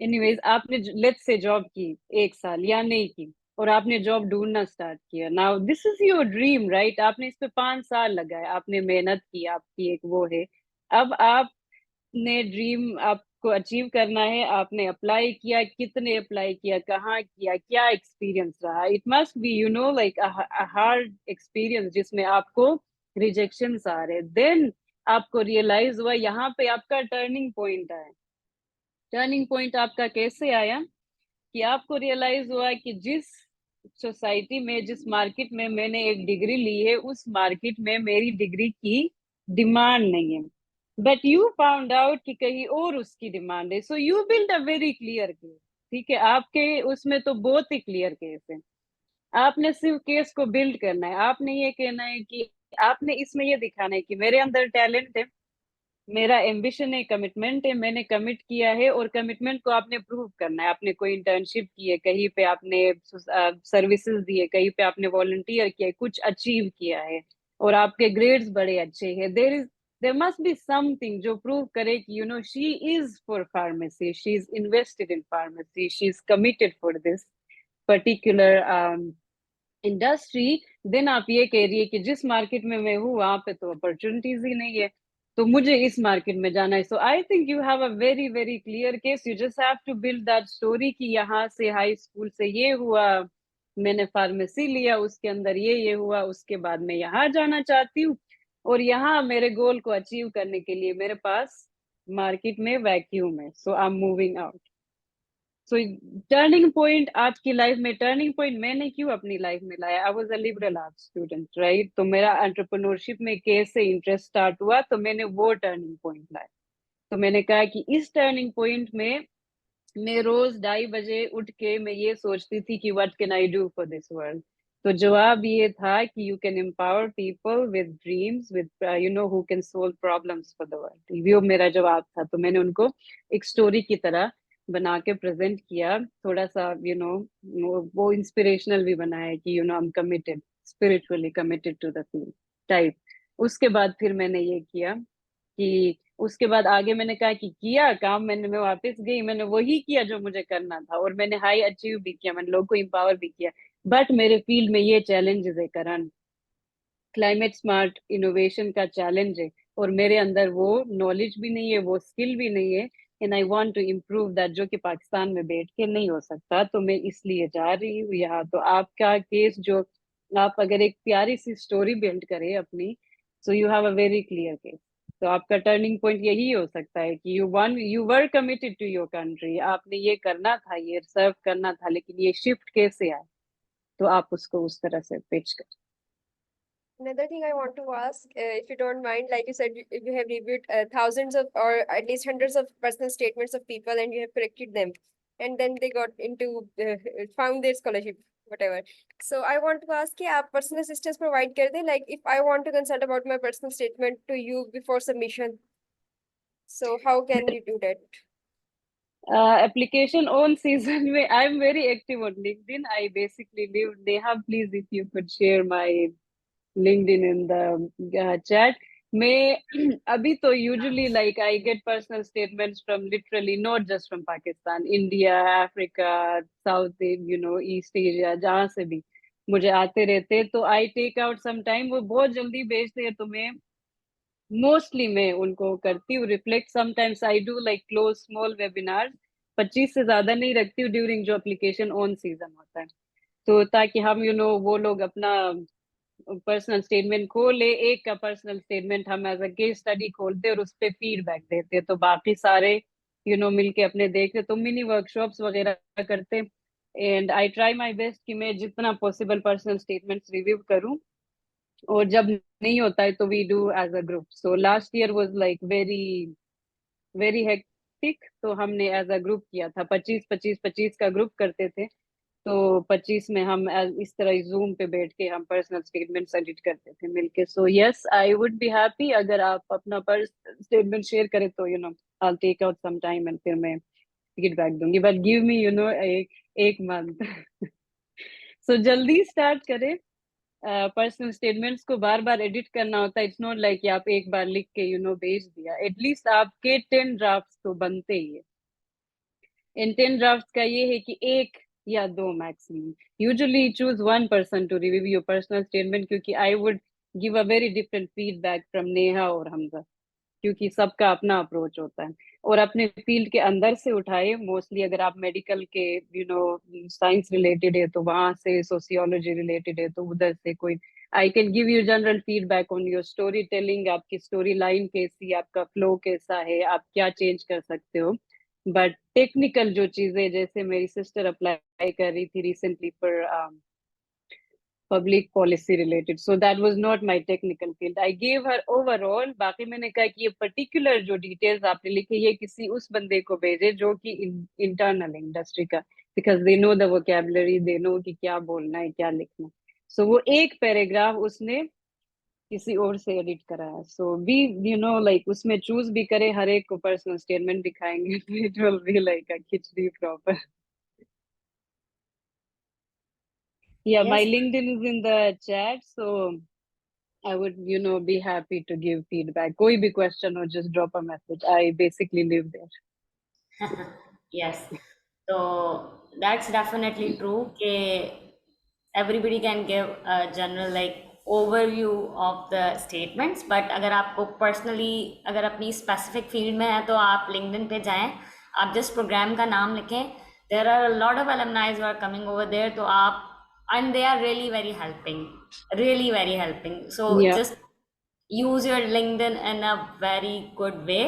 एनीवेज आपने लेट्स से जॉब की 1 साल या नहीं की, और आपने जॉब ढूंढना स्टार्ट किया। Now this is your dream right, आपने इस पे 5 साल लगाए, आपने मेहनत की, आपकी एक वो है। अब आपने ड्रीम आपको अचीव करना है, आपने अप्लाई किया, कितने अप्लाई किया, कहाँ किया, क्या एक्सपीरियंस रहा? It must be you know like hard experience जिसमें आपको रिजेक्शंस आ रहे, देन आपको रियलाइज हुआ, यहाँ पे आपका टर्निंग पॉइंट आया। टर्निंग पॉइंट आपका कैसे आया कि आपको रियलाइज हुआ कि जिस सोसाइटी में, जिस मार्केट में मैंने एक डिग्री ली है, उस मार्केट में मेरी डिग्री की डिमांड नहीं है, बट यू फाउंड आउट कि कहीं और उसकी डिमांड है, so you build a very clear case. ठीक है, आपके उसमें तो बहुत ही क्लियर केस है, आपने सिर्फ केस को बिल्ड करना है। आपने ये कहना है कि आपने इसमें ये दिखाना है कि मेरे अंदर टैलेंट है, मेरा एम्बिशन है, कमिटमेंट है, मैंने कमिट किया है, और कमिटमेंट को आपने प्रूव करना है। आपने कोई इंटर्नशिप की है, कहीं पे आपने सर्विसेज दी है, कहीं पे आपने वॉलंटियर किया है, कुछ अचीव किया है, और आपके ग्रेड्स बड़े अच्छे हैं, देयर मस्ट बी समथिंग जो प्रूव करे कि you know she is for pharmacy, she is invested in pharmacy, she is committed for this particular industry. Then आप ये कह रही है कि जिस मार्केट में मैं हूँ वहां पे तो अपॉर्चुनिटीज ही नहीं है, तो मुझे इस मार्केट में जाना है। So I think you have a very very clear case, you just have to build that story कि यहाँ से हाई स्कूल से ये हुआ, मैंने फार्मेसी लिया, उसके अंदर ये हुआ, उसके बाद मैं यहाँ जाना चाहती हूँ, और यहाँ मेरे गोल को अचीव करने के लिए मेरे पास मार्केट में वैक्यूम है, so I am moving out. So turning point आपकी लाइफ में, टर्निंग पॉइंट मैंने क्यों अपनी लाइफ में लाया? I was a liberal arts student right, तो मेरा एंटरप्रेन्योरशिप में कैसे इंटरेस्ट स्टार्ट हुआ, तो मैंने वो टर्निंग पॉइंट लाया। तो मैंने कहा कि इस टर्निंग पॉइंट में मैं रोज 2:30 बजे उठ के मैं ये सोचती थी कि what can I do for this world. तो जवाब ये था कि you can empower people with dreams, with you know who can solve problems for the world. वो मेरा जवाब था। तो मैंने उनको एक स्टोरी की तरह बना के प्रेजेंट किया, थोड़ा सा यू नो वो इंस्पिरेशनल भी बनाया कि you know I am committed, spiritually committed to the field type. उसके बाद फिर मैंने ये किया कि उसके बाद आगे मैंने कहा कि किया काम मैंने, मैं वापस गई, मैंने वही किया जो मुझे करना था, और मैंने हाई अचीव भी किया, मैंने लोग को एम्पावर भी किया। बट मेरे फील्ड में ये चैलेंजेस है करण, क्लाइमेट स्मार्ट इनोवेशन का चैलेंज है, और मेरे अंदर वो नॉलेज भी नहीं है, वो स्किल भी नहीं है, and I want to improve that, जो कि पाकिस्तान में बैठ के नहीं हो सकता। तो मैं इसलिए जा रही हूँ यहाँ। तो आपका केस जो, आप अगर एक प्यारी सी स्टोरी बिल्ड करें अपनी, so you have a very clear case. तो आपका टर्निंग पॉइंट यही हो सकता है कि you were committed to your country, आपने ये करना था, ये सर्व करना था, लेकिन ये शिफ्ट कैसे आया, तो आप उसको उस तरह से पिच कर। Another thing I want to ask, if you don't mind, like you said, you have reviewed thousands of, or at least hundreds of personal statements of people, and you have corrected them, and then they got into found their scholarship, whatever. So I want to ask, कि आप personal assistance provide करते हैं? Like if I want to consult about my personal statement to you before submission, so how can you do that? Application on season में I'm very active on LinkedIn. I basically live. Neha, please, if you could share my LinkedIn in the chat. मैं अभी तो usually like I get personal statements from literally not just from Pakistan, India, Africa, South, you know, East Asia, जहाँ से भी मुझे आते रहते, तो I take out some time, वो बहुत जल्दी भेजते हैं, तो मैं मोस्टली मैं उनको करती हूँ reflect. Sometimes I do like close small webinar, 25 से ज्यादा नहीं रखती हूँ ड्यूरिंग जो एप्लीकेशन ऑन सीजन होता है, तो ताकि हम यू नो वो लोग अपना पर्सनल स्टेटमेंट खोले, एक का पर्सनल स्टेटमेंट हम एज अ केस स्टडी खोलते और उस पर फीडबैक देते, तो बाकी सारे यू नो मिलके अपने देखते, तो मिनी वर्कशॉप्स वगैरह करते। And I try my best कि मैं जितना पॉसिबल पर्सनल स्टेटमेंट्स रिव्यू करूँ, और जब नहीं होता है तो we do as a group. So last year was like very very hectic, तो हमने एज अ ग्रुप किया था, 25 25 25 का ग्रुप करते थे, तो 25 में हम इस तरह जूम पे बैठ के हम पर्सनल स्टेटमेंट्स एडिट करते थे मिलके। So yes, I would be happy अगर आप अपना पर्सनल स्टेटमेंट शेयर करें, तो you know I take out some time and फिर मैं फीडबैक दूंगी, but give me you know एक मंथ। सो जल्दी स्टार्ट करें। पर्सनल स्टेटमेंट्स को बार बार एडिट करना होता है, इट्स नॉट लाइक कि आप एक बार लिख के यू नो भेज दिया, एटलीस्ट आपके 10 ड्राफ्ट तो बनते ही है। इन 10 ड्राफ्ट्स का ये है कि एक या दो maximum. Usually choose one person to review your personal statement, क्योंकि I would give a very different feedback from Neha और हमजा, क्योंकि सबका अपना अप्रोच होता है. और अपने फील्ड के अंदर से उठाए. मोस्टली अगर आप मेडिकल के साइंस रिलेटेड है तो वहां से, सोशियोलॉजी रिलेटेड है तो उधर से कोई. I can give you general feedback on your story telling, आपकी स्टोरी लाइन कैसी, आपका फ्लो कैसा है, आप क्या चेंज कर सकते हो. बट टेक्निकल जो चीजें, जैसे मेरी सिस्टर अप्लाई कर रही थी recently for public policy related, so that was not my technical field. I gave her overall. बाकी मैंने कहा कि ये particular जो details आपने लिखे, ये किसी उस बंदे को भेजे जो कि internal industry का, because they know the vocabulary, they know कि क्या बोलना है, क्या लिखना. So वो एक paragraph उसने किसी और से एडिट कराया. So we, like उसमें choose भी करे, हर एक को personal statement दिखाएंगे तो it will be like a khichdi proper. Yeah, my Yes. LinkedIn is in the chat, so I would, be happy to give feedback. कोई भी question or just drop a message. I basically live there. Yes. So that's definitely true. Everybody can give a general like overview of the statements, but अगर आपको personally अगर अपनी specific field में है तो आप LinkedIn पे जाएं, आप just program का नाम लिखें. There are a lot of alumni who are coming over there, तो आप, and they are really very helping. So Yeah. just use your LinkedIn in a very good way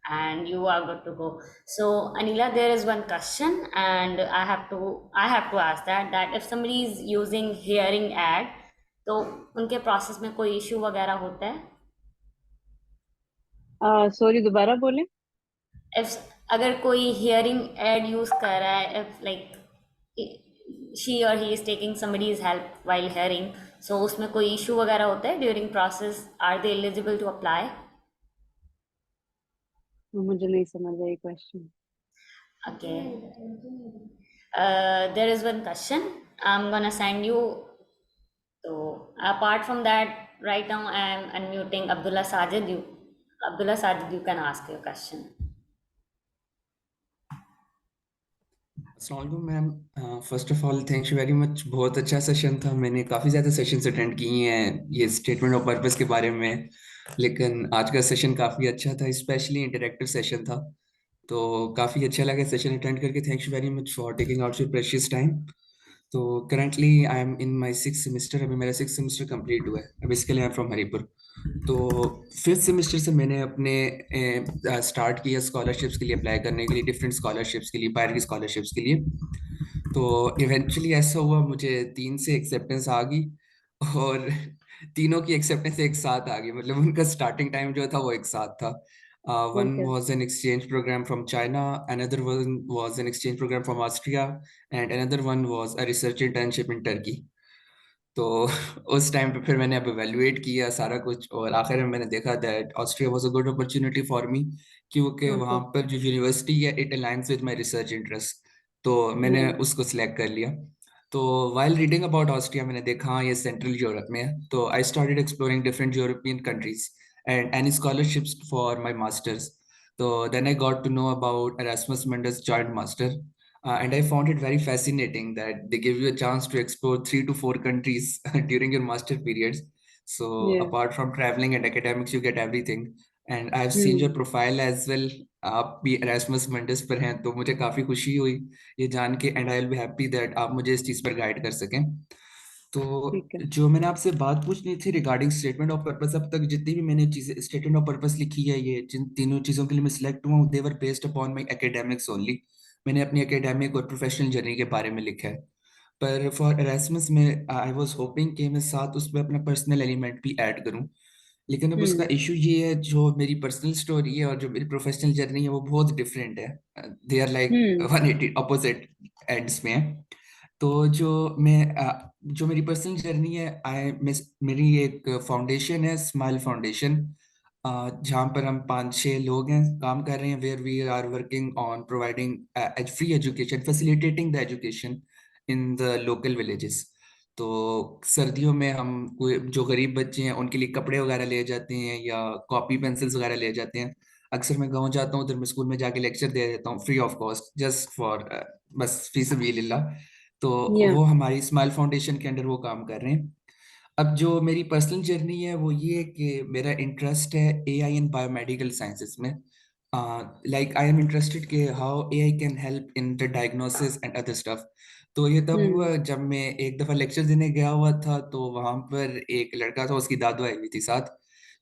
and you are good to go. So Anila, there is one question and I have to ask that if somebody is using hearing aid, तो उनके प्रोसेस में कोई इशू वगैरह होता है? Sorry, दोबारा बोले. If अगर कोई hearing aid use कर रहा है, if like she or he is taking somebody's help while hearing, so उसमें कोई इशू वगैरह होता है during process? Are they eligible to apply? मुझे नहीं समझ आई question. Okay. There is one question I'm gonna send you. So apart from that, right now I am unmuting Abdullah Sajid. You can ask your question. अस्सलाम ma'am, first of all thank you very much. बहुत अच्छा सेशन था. मैंने काफ़ी ज़्यादा सेशंस अटेंड किए हैं ये स्टेटमेंट ऑफ पर्पस के बारे में, लेकिन आज का सेशन काफ़ी अच्छा था, स्पेशली इंटरेक्टिव सेशन था. तो काफ़ी अच्छा लगा सेशन अटेंड करके. Thank you very much for taking out your precious time. तो currently I am in my 6th semester. अभी मेरा 6th सेमेस्टर कंप्लीट हुआ है. Basically I am from Haripur. तो 5th सेमेस्टर से मैंने अपने स्टार्ट किया स्कॉलरशिप्स के लिए अप्लाई करने के लिए, डिफरेंट स्कॉलरशिप्स के लिए, बाहर की स्कॉलरशिप्स के लिए. तो इवेंचुअली ऐसा हुआ, मुझे 3 से एक्सेप्टेंस आ गई और तीनों की एक्सेप्टेंस एक साथ आ गई. मतलब उनका स्टार्टिंग टाइम जो था वो एक साथ था. One Okay. was an exchange program from China, another one was an exchange program from Austria, and another one was a research internship in Turkey. तो उस टाइम पे फिर मैंने अब इवेलुएट किया सारा कुछ और आखिर में मैंने देखा that Austria was a good opportunity for me, क्योंकि वहाँ Okay. पर जो यूनिवर्सिटी है it aligns with my research interest. तो मैंने Yeah. उसको सिलेक्ट कर लिया. तो वाइल रीडिंग अबाउट ऑस्ट्रिया मैंने देखा हाँ ये सेंट्रल यूरोप में है. तो I started exploring different European countries and any scholarships for my masters. So then I got to know about Erasmus Mundus Joint Master, and I found it very fascinating that they give you a chance to explore 3 to 4 countries during your master periods. So Yeah. apart from traveling and academics, you get everything. And I've seen your profile as well. आप भी Erasmus Mundus पर हैं, तो मुझे काफी खुशी हुई ये जान के, and I'll be happy that आप मुझे इस चीज पर गाइड कर सकें. तो ठीक है. जो मैंने आपसे बात पूछनी थी रिगार्डिंग स्टेटमेंट ऑफ पर्पस, अब तक जितनी भी मैंने चीजें स्टेटमेंट ऑफ पर्पस लिखी है, ये जिन तीनों चीजों के लिए मैं सिलेक्ट हुआ हूँ, they were based upon my academics only. मैंने अपनी एकेडमिक और प्रोफेशनल जर्नी के बारे में लिखा है. पर फॉर एरास्मस में आई वाज होपिंग कि मैं साथ उसमें अपना पर्सनल एलिमेंट भी ऐड करूं. लेकिन अब उसका इशू ये है, जो मेरी पर्सनल स्टोरी है और जो मेरी प्रोफेशनल जर्नी है वो बहुत डिफरेंट है. They are like 180 opposite ends में है. तो जो मेरी पर्सनल जर्नी है, मेरी एक फाउंडेशन है, स्माइल फाउंडेशन, जहाँ पर हम 5-6 लोग हैं, काम कर रहे हैं, where we are working on providing free education, facilitating the education in the local villages. तो सर्दियों में हम कोई जो गरीब बच्चे हैं उनके लिए कपड़े वगैरह ले जाते हैं या कॉपी पेंसिल्स वगैरह ले जाते हैं. अक्सर मैं गाँव जाता हूँ, उधर मैं स्कूल में जाके लेक्चर दे देता हूँ free of cost, just for बस फी सबीलिल्लाह। तो Yeah. वो हमारी स्माइल फाउंडेशन के अंडर वो काम कर रहे हैं। अब जो मेरी पर्सनल जर्नी है वो ये है कि मेरा इंटरेस्ट है एआई एंड बायोमेडिकल साइंसेस में। लाइक आई एम इंटरेस्टेड कि how AI can help in the diagnosis and other stuff. तो ये तब Hmm. हुआ जब मैं एक दफ़ा लेक्चर देने गया हुआ था, तो वहाँ पर एक लड़का था, उसकी दादू आई हुई थी साथ।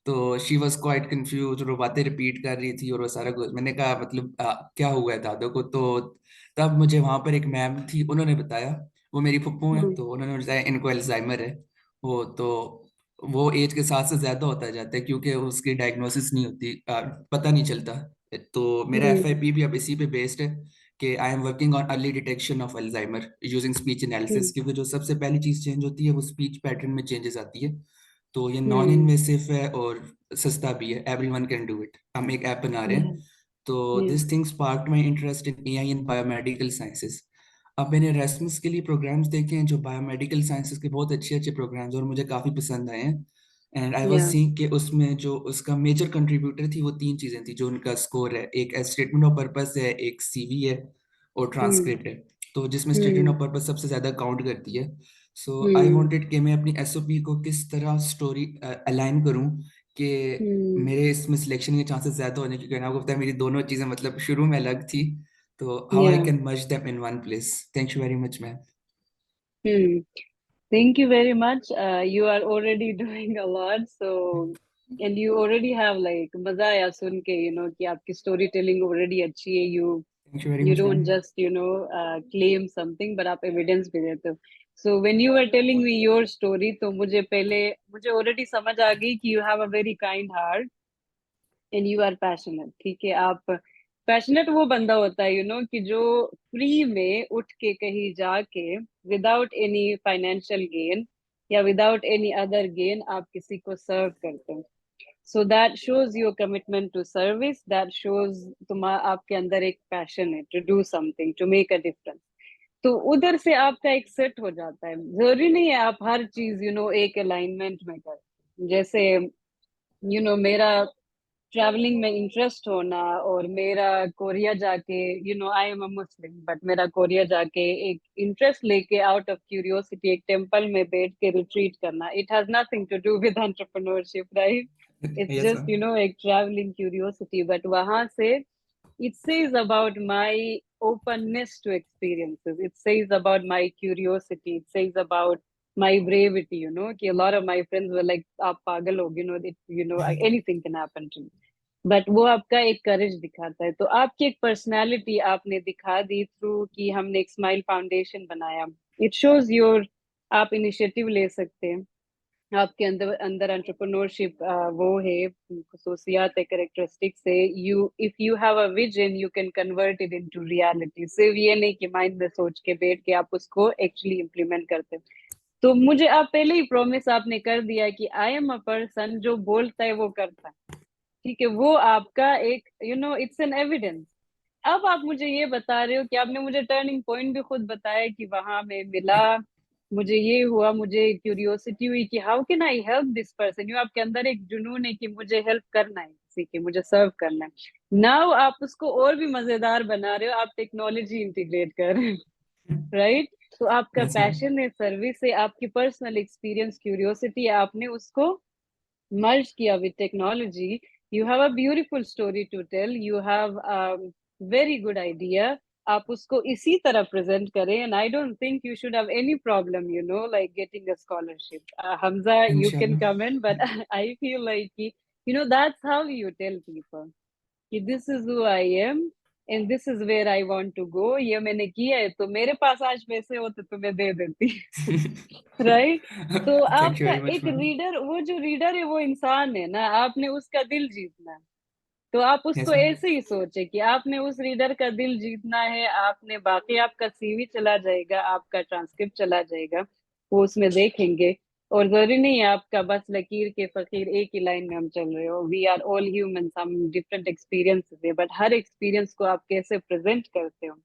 तो शी वॉज क्वाइट कंफ्यूज, और वो बातें रिपीट कर रही थी और वो सारा कुछ। मैंने कहा मतलब क्या हुआ है दादू को? तो तब मुझे वहाँ पर एक मैम थी, उन्होंने बताया, वो मेरी फुप्पू हैं, Hmm. तो उन्होंने बताया इनको अल्जाइमर है। वो तो वो एज के साथ से ज्यादा होता जाता है क्योंकि उसकी डायग्नोसिस नहीं होती, पता नहीं चलता। तो मेरा Hmm. एफआईपी भी अब इसी पे बेस्ड है कि I am working on early detection of Alzheimer using speech analysis, Hmm. क्योंकि जो सबसे पहली चीज चेंज होती है वो स्पीच पैटर्न में चेंजेस आती है। तो ये नॉन Hmm. इन्वेसिव है और सस्ता भी है, एवरीवन कैन डू इट। हम एक ऐप बना रहे Yeah. हैं। तो Yeah. This thing sparked my interest in AI and biomedical sciences. अब मैंने रेस्मस के लिए प्रोग्राम्स देखे हैं जो बायोमेडिकल साइंसेस के, बहुत अच्छे अच्छे प्रोग्राम्स, और मुझे काफ़ी पसंद आए हैं। And I was Yeah. Seeing कि उसमें जो उसका मेजर कंट्रीब्यूटर थी वो तीन चीज़ें थी जो उनका स्कोर है। एक स्टेटमेंट ऑफ पर्पस है, एक सीवी है, और Hmm. ट्रांसक्रिप्ट है। तो जिसमें स्टेटमेंट Hmm. ऑफ पर्पस सबसे ज़्यादा काउंट करती है। सो आई Hmm. वांटेड कि मैं अपनी एसओपी को किस तरह स्टोरी अलाइन करूं कि Hmm. मेरे इसमें सिलेक्शन के चांसेस ज़्यादा होने, क्योंकि आपको पता है मेरी दोनों चीज़ें मतलब शुरू में अलग थी। तो how I Yeah. Can merge them in one place. Thank you very much ma'am. Hmm. Thank you very much. You are already doing a lot, so and you already have like मजा आया सुन के, कि आपकी story telling already अच्छी है. Thank you very You much ma'am. don't just claim something, but आप evidence भी देते हो. So when you were telling me your story, तो मुझे already समझ आ गई कि you have a very kind heart and you are passionate. ठीक है, आप पैशनेट वो बंदा होता है कि जो फ्री में उठ के कहीं जाके विदाउट एनी फाइनेंशियल गेन या विदाउट एनी अदर गेन आप किसी को सर्व करते हैं. So that shows your commitment to service, that shows आपके अंदर एक पैशन है to do something, to make a difference. तो उधर से आपका एक सेट हो जाता है. जरूरी नहीं है आप हर चीज एक अलाइनमेंट में कर. जैसे मेरा ट्रैवलिंग में इंटरेस्ट होना और मेरा कोरिया जाके, I am a Muslim, but मेरा कोरिया जाके एक इंटरेस्ट लेके आउट ऑफ क्यूरियोसिटी एक टेम्पल में बैठ के रिट्रीट करना, it has nothing to do with entrepreneurship, right? It's yes just ma'am. एक ट्रैवलिंग क्यूरियोसिटी. बट वहां से it says about my openness to experiences, it says about my curiosity, it says about my bravery, कि a lot of my friends were like आप पागल हो, anything can happen to you. But वो आपका एक करेज दिखाता है. तो आपकी एक पर्सनालिटी आपने दिखा दी थ्रू कि हमने एक स्माइल फाउंडेशन बनाया. इट शोज योर, आप इनिशिएटिव ले सकते हैं. आपके अंदर अंदर एंटरप्रेन्योरशिप वो है, खसूसियात है, कैरेक्टरिस्टिक्स है. If you have a vision you can convert it into reality. सिर्फ ये नहीं कि माइंड में सोच के बैठ के आप उसको एक्चुअली इम्प्लीमेंट करते हैं. तो मुझे आप पहले ही प्रॉमिस आपने कर दिया कि आई एम अ पर्सन जो बोलता है वो करता है. ठीक है, वो आपका एक इट्स एन एविडेंस. अब आप मुझे ये बता रहे हो कि आपने मुझे टर्निंग पॉइंट भी खुद बताया कि वहां में मिला, मुझे ये हुआ, मुझे क्यूरियोसिटी हुई कि how can I help this person. आपके अंदर एक जुनून है कि मुझे हेल्प करना है किसी की, मुझे सर्व करना है. नाउ आप उसको और भी मजेदार बना रहे हो, आप टेक्नोलॉजी इंटीग्रेट कर रहे हो, राइट? तो आपका यस मैम। पैशन है, सर्विस है, आपकी पर्सनल एक्सपीरियंस, क्यूरियोसिटी, आपने उसको merged किया with technology. You have a beautiful story to tell, you have a very good idea. आप उसको इसी तरह प्रेजेंट करें and I don't think you should have any problem like getting a scholarship. Hamza, you can इंशाल्लाह। comment, but I feel like that's how you tell people कि this is who I am and this is where I want to go. ये मैंने किया है, तो मेरे पास आज पैसे होते तो मैं दे देती. राइट? तो थैंक यू आपका वेरी मच एक मैम। रीडर, वो जो रीडर है वो इंसान है ना, आपने उसका दिल जीतना है. तो आप उसको यस मैम। ऐसे ही सोचे कि आपने उस रीडर का दिल जीतना है. आपने बाकी आपका सीवी चला जाएगा, आपका ट्रांसक्रिप्ट चला जाएगा, वो उसमें देखेंगे. और जरूरी नहीं है आपका बस लकीर के फकीर एक ही लाइन में हम चल रहे हो. वी आर ऑल ह्यूमन, हम डिफरेंट एक्सपीरियंसेस है, बट हर एक्सपीरियंस को आप कैसे प्रेजेंट करते हो,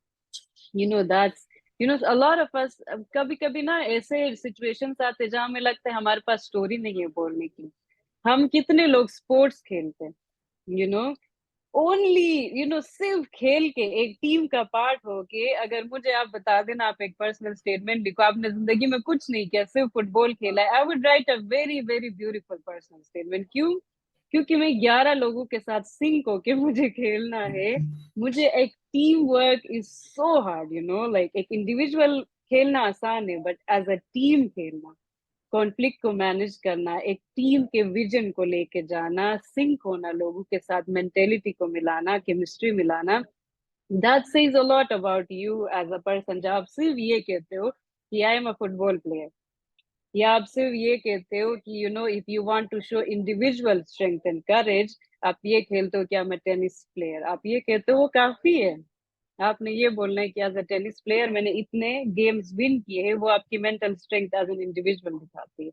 that's a lot of us. कभी कभी ना ऐसे सिचुएशंस आते हैं जहाँ हमें लगता है हमारे पास स्टोरी नहीं है बोलने की. हम कितने लोग स्पोर्ट्स खेलते हैं, यू नो ओनली सिर्फ खेल के एक टीम का पार्ट हो के अगर मुझे आप बता देना, आप एक पर्सनल स्टेटमेंट लिखो, आपने जिंदगी में कुछ नहीं किया, सिर्फ फुटबॉल खेला है, I would write a very very beautiful personal statement. क्यों? क्योंकि मैं 11 लोगों के साथ सिंक होके मुझे खेलना है। मुझे एक team work is so hard, like एक इंडिविजुअल खेलना आसान है, बट एज अ टीम खेलना, कॉन्फ्लिक्ट को मैनेज करना, एक टीम के विजन को लेके जाना, सिंक होना, लोगों के साथ मेंटेलिटी को मिलाना, केमिस्ट्री मिलाना, that says a lot about you as a person. जब आप सिर्फ ये कहते हो कि I am a football player, या आप सिर्फ ये कहते हो कि if you want to show individual strength and courage, आप ये खेलते हो कि I am a tennis player, आप ये कहते हो, वो काफी है। आपने ये बोलना है कि एज अ टेनिस प्लेयर मैंने इतने गेम्स विन किए हैं, वो आपकी mental strength as an individual दिखाती है।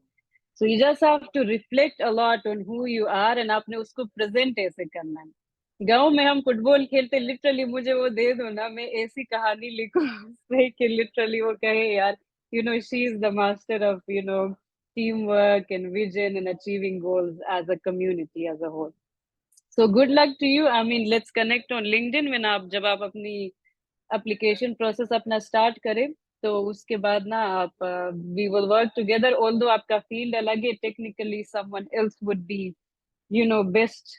So you just have to reflect a lot on who you are, and आपने उसको प्रेजेंट ऐसे करना है। गांव में हम फुटबॉल खेलते, लिटरली मुझे वो दे दो ना, मैं ऐसी कहानी लिखूं उससे कि लिटरली वो कहे यार, she is the master of teamwork and vision and achieving goals as a community as a whole. So good luck to you. I mean let's connect on LinkedIn when जब आप अपनी एप्लीकेशन प्रोसेस अपना स्टार्ट करें, तो उसके बाद ना आप we will work together. Although आपका फील्ड अलग है, technically someone else would be best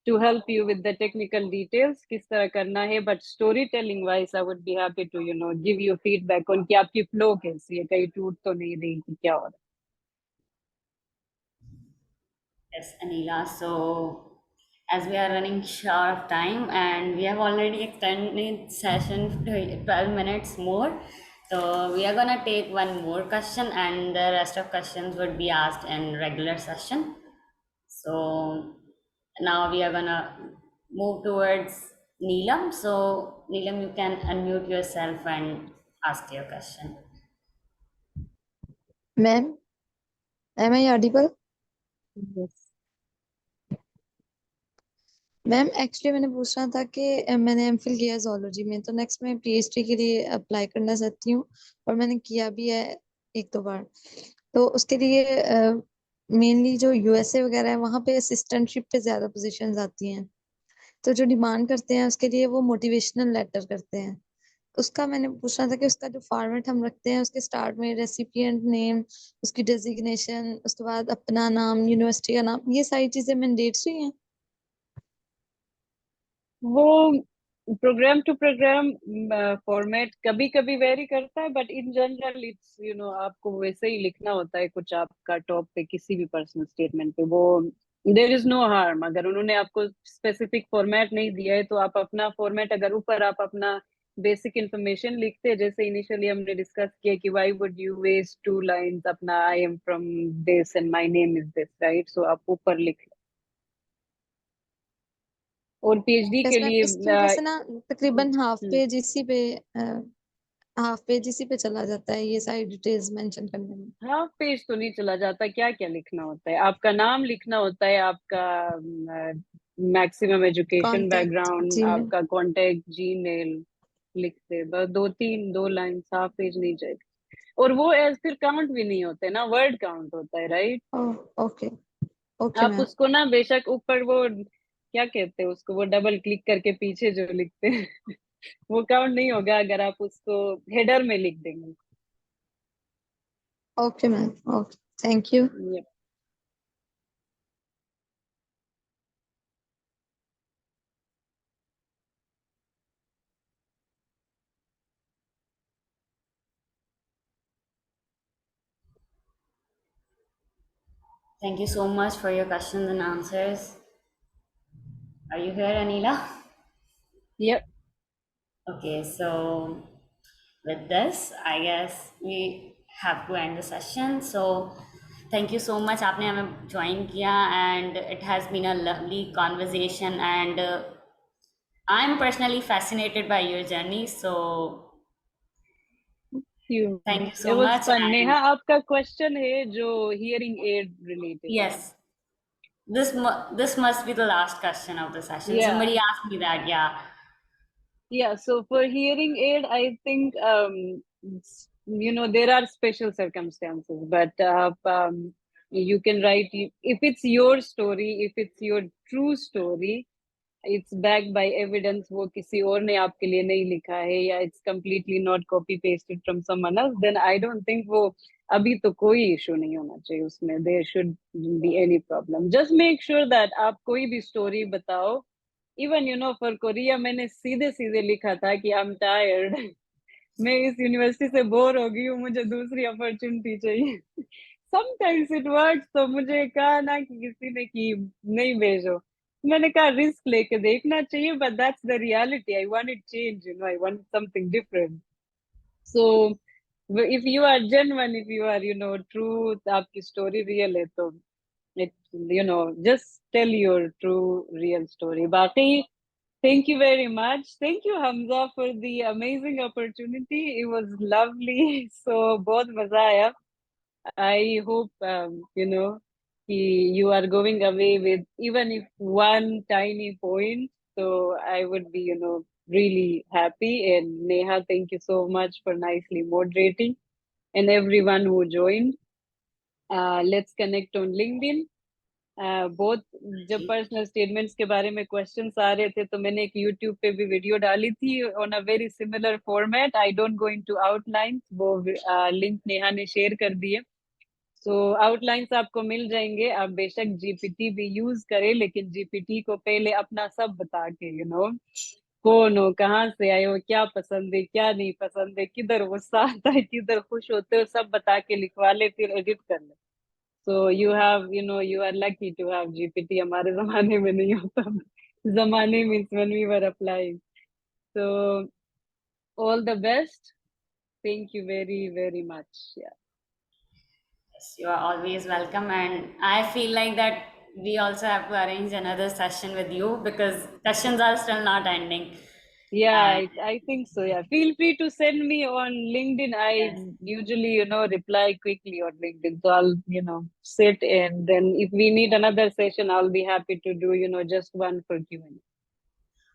to help you with the technical details किस तरह करना है, but story telling wise I would be happy to give you feedback on कि आपकी फ्लो कैसी है, कहीं टूट तो नहीं रही कि क्या हो रहा है। Yes, Anila. So, as we are running short of time and we have already extended session to 12 minutes more, so we are gonna take one more question and the rest of questions would be asked in regular session. So now we are gonna move towards Neelam. So Neelam, you can unmute yourself and ask your question. Ma'am, am I audible? Yes. Ma'am actually मैंने पूछना था कि मैंने एमफिल किया जोलॉजी में, तो नेक्स्ट मैं पीएचडी के लिए अप्लाई करना चाहती हूँ और मैंने किया भी है एक दो बार। तो उसके लिए मेनली जो यूएसए वगैरह है वहाँ पे असिस्टेंटशिप पे ज्यादा पोजीशंस आती हैं, तो जो डिमांड करते हैं उसके लिए वो मोटिवेशनल लेटर करते हैं। उसका मैंने पूछना था कि उसका जो फॉर्मेट हम रखते हैं, उसके स्टार्ट में रेसिपिएंट नेम, उसकी डेजिग्नेशन, उसके बाद अपना नाम, यूनिवर्सिटी का नाम, ये सारी चीजें मैंडेटरी हैं। वो प्रोग्राम टू प्रोग्राम फॉर्मेट कभी कभी वेरी करता है, बट इन जनरल इट्स आपको वैसे ही लिखना होता है कुछ आपका टॉप पे किसी भी पर्सनल स्टेटमेंट पे। वो देयर इज नो हार्म, अगर उन्होंने आपको स्पेसिफिक फॉर्मेट नहीं दिया है तो आप अपना फॉर्मेट, अगर ऊपर आप अपना बेसिक इंफॉर्मेशन लिखते हैं, जैसे इनिशियली हमने डिस्कस किया कि why would you waste 2 lines अपना I am from this and my name is this, right? So आप ऊपर लिख लो। और पीएचडी के मैम लिए इसकी वजह से ना तकरीबन हम्म, हाफ पेज इसी पे चला जाता है ये सारी डिटेल्स मेंशन करने में। हाफ पेज तो नहीं चला जाता। क्या क्या लिखना होता है? आपका नाम लिखना होता है, आपका maximum education contact background, Gmail. आपका कांटेक्ट, जीमेल लिखते बस 2 लाइन, हाफ पेज नहीं जाएगा। और वो एज फिर काउंट भी नहीं होते ना, वर्ड काउंट होता है, राइट? ओके ओके आप मैम। उसको ना बेशक ऊपर वो क्या कहते हैं उसको, वो डबल क्लिक करके पीछे जो लिखते हैं वो काउंट नहीं होगा अगर आप उसको हेडर में लिख देंगे। Okay ma'am, okay, thank you. Yep. Thank you so much for your questions and answers. Are you here, Anila? Yep. Okay, so with this, I guess we have to end the session. So thank you so much. आपने हमें join किया and it has been a lovely conversation and I'm personally fascinated by your journey. So thank you It so was much. fun. And Neha, आपका क्वेश्चन है जो hearing aid related है। yes, this must be the last question of the session. Yeah. Somebody asked me that, yeah. Yeah, so for hearing aid, I think there are special circumstances, but you can write if it's your story, if it's your true story, it's backed by evidence, वो किसी और ने आपके लिए नहीं लिखा है, या it's completely not copy pasted from someone else, then I don't think वो, अभी तो कोई इशू नहीं होना चाहिए उसमें, there should be any problem. Just make sure that आप कोई भी स्टोरी बताओ, इवन फॉर कोरिया मैंने सीधे सीधे लिखा था कि आई एम टायर्ड, मैं इस यूनिवर्सिटी से बोर हो गई हूँ, मुझे दूसरी अपॉर्चुनिटी चाहिए। समटाइम्स इट वर्क्स, तो मुझे कहा ना कि किसी ने कि नहीं भेजो, मैंने कहा रिस्क लेके देखना चाहिए, but that's the reality, I wanted change, I want something different. So if you are genuine, if you are truth, आपकी स्टोरी रियल है, तो it just tell your true real story. बाकी thank you very much. Thank you, Hamza, for the amazing opportunity. It was lovely. So, बहुत मजा आया. I hope you are going away with even if one tiny point. So I would be really happy. And Neha, thank you so much for nicely moderating, and everyone who joined. Let's connect on LinkedIn. बहुत जब पर्सनल स्टेटमेंट्स के बारे में क्वेश्चंस आ रहे थे, तो मैंने एक यूट्यूब पे भी वीडियो डाली थी on a very similar format. I don't go into outlines, वो लिंक नेहा ने शेयर कर दिए। सो आउटलाइंस आपको मिल जाएंगे। आप बेशक जीपीटी भी यूज करें, लेकिन जीपीटी को पहले अपना सब बता के कौन हो, कहाँ से आए हो, क्या पसंद है, क्या नहीं पसंद है, किधर गुस्सा आता है, किधर खुश होते हो, सब बता के लिखवा ले, फिर एडिट कर ले। So you are lucky to have GPT. हमारे जमाने में नहीं होता था। जमाने means when we were applying. So all the best. Thank you very, very much. Yeah. Yes, you are always welcome, and I feel like that we also have to arrange another session with you because sessions are still not ending. Yeah, And I think so. Yeah. Feel free to send me on LinkedIn. I yes, usually, reply quickly on LinkedIn. So I'll, sit, and then if we need another session, I'll be happy to do, just one for Q&A.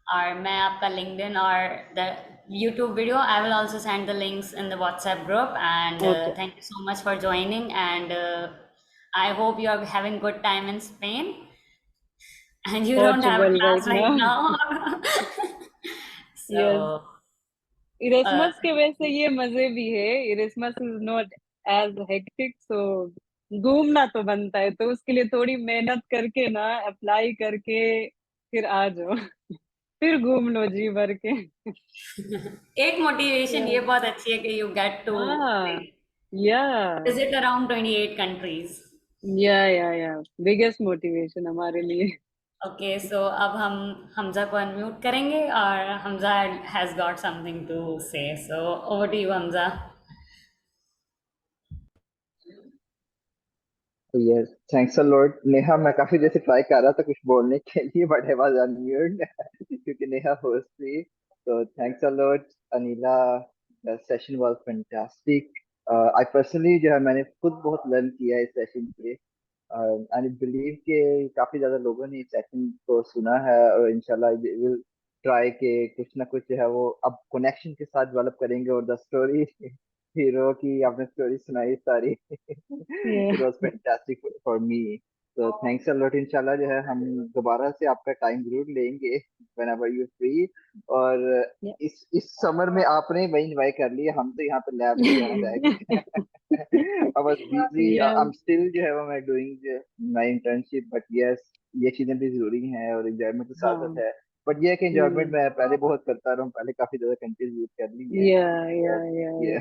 or मैं आपका LinkedIn or the YouTube video, I will also send the links in the WhatsApp group. And Okay. thank you so much for joining. And I hope you are having good time in Spain and you don't have a Portugal right class right now. now. Yes. So uh, इरेस्मस के वैसे ये मजे भी है, इरेस्मस इज नॉट एज हेक्टिक, सो घूमना तो बनता है, तो उसके लिए थोड़ी मेहनत करके ना, अप्लाई करके फिर आ जाओ। फिर घूम लो जी भर के। एक मोटिवेशन या ये बहुत अच्छी है कि you get to हाँ, या visit around 28 countries. या बिगेस्ट मोटिवेशन हमारे लिए। Okay, so अब हम हमजा को unmute करेंगे और Hamza has got something to say. So over to you, Hamza. Yes, thanks a lot. Neha, मैं काफी देर से ट्राई कर रहा था कुछ बोलने के लिए, बट आई वाज अनम्यूट क्योंकि नेहा होस्ट थी। तो thanks a lot Anila, the session was fantastic. I personally जो है मैंने खुद बहुत लर्न किया इस सेशन से, एंड बिलीव कि काफी ज्यादा लोगों ने इस सेशन को सुना है, और इंशाल्लाह विल ट्राई के कुछ ना कुछ जो है वो अब कनेक्शन के साथ डेवलप करेंगे। और द स्टोरी हीरो की आपने स्टोरी सुनाई सारी, it was fantastic for me. तो थैंक्स अ लॉट। इंशाल्लाह जो है हम दोबारा से आपका टाइम जरूर लेंगे व्हेनेवर यू फ्री। और इस समर में आपने वही एंजॉय कर लिया, हम तो यहाँ पे लैब में जो है ना रह गए। I was busy. या I'm still जो है वो मैं doing my internship, but yes, ये चीजें भी जरूरी हैं और enjoyment तो साथ साथ हाँ। है। बट ये है कि enjoyment मैं पहले बहुत करता रहा हूँ, पहले काफी ज्यादा कंट्रीज विजिट कर ली हैं। या ये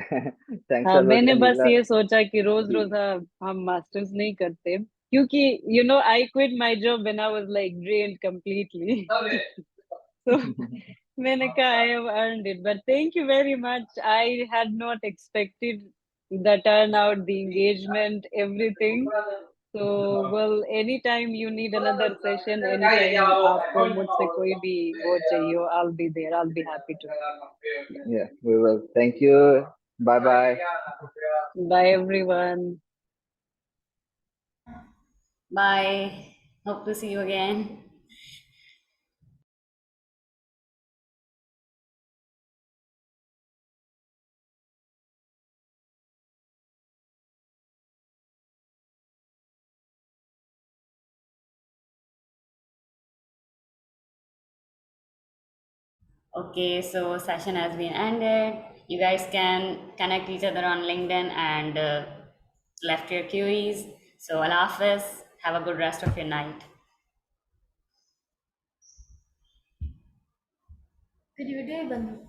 थैंक्स हाँ, अ लॉट मैंने बस अनिला ये सोचा कि रोज जी। रोज हम मास्टर्स नहीं करते, क्योंकि I quit my job when I was like drained completely. तो मैंने कहा I have earned it, but thank you very much. I had not expected the turn out, the engagement, everything. So, well, anytime you need another session, anytime आपको मुझसे कोई भी वो चाहिए हो, I'll be there. I'll be happy to. Yeah, we will. Thank you. Bye bye. Bye, everyone. Bye. Hope to see you again. Okay, so session has been ended. You guys can connect each other on LinkedIn and left your QEs. So Allah Hafiz. Have a good rest of your night. फिर वीडियो ही बंद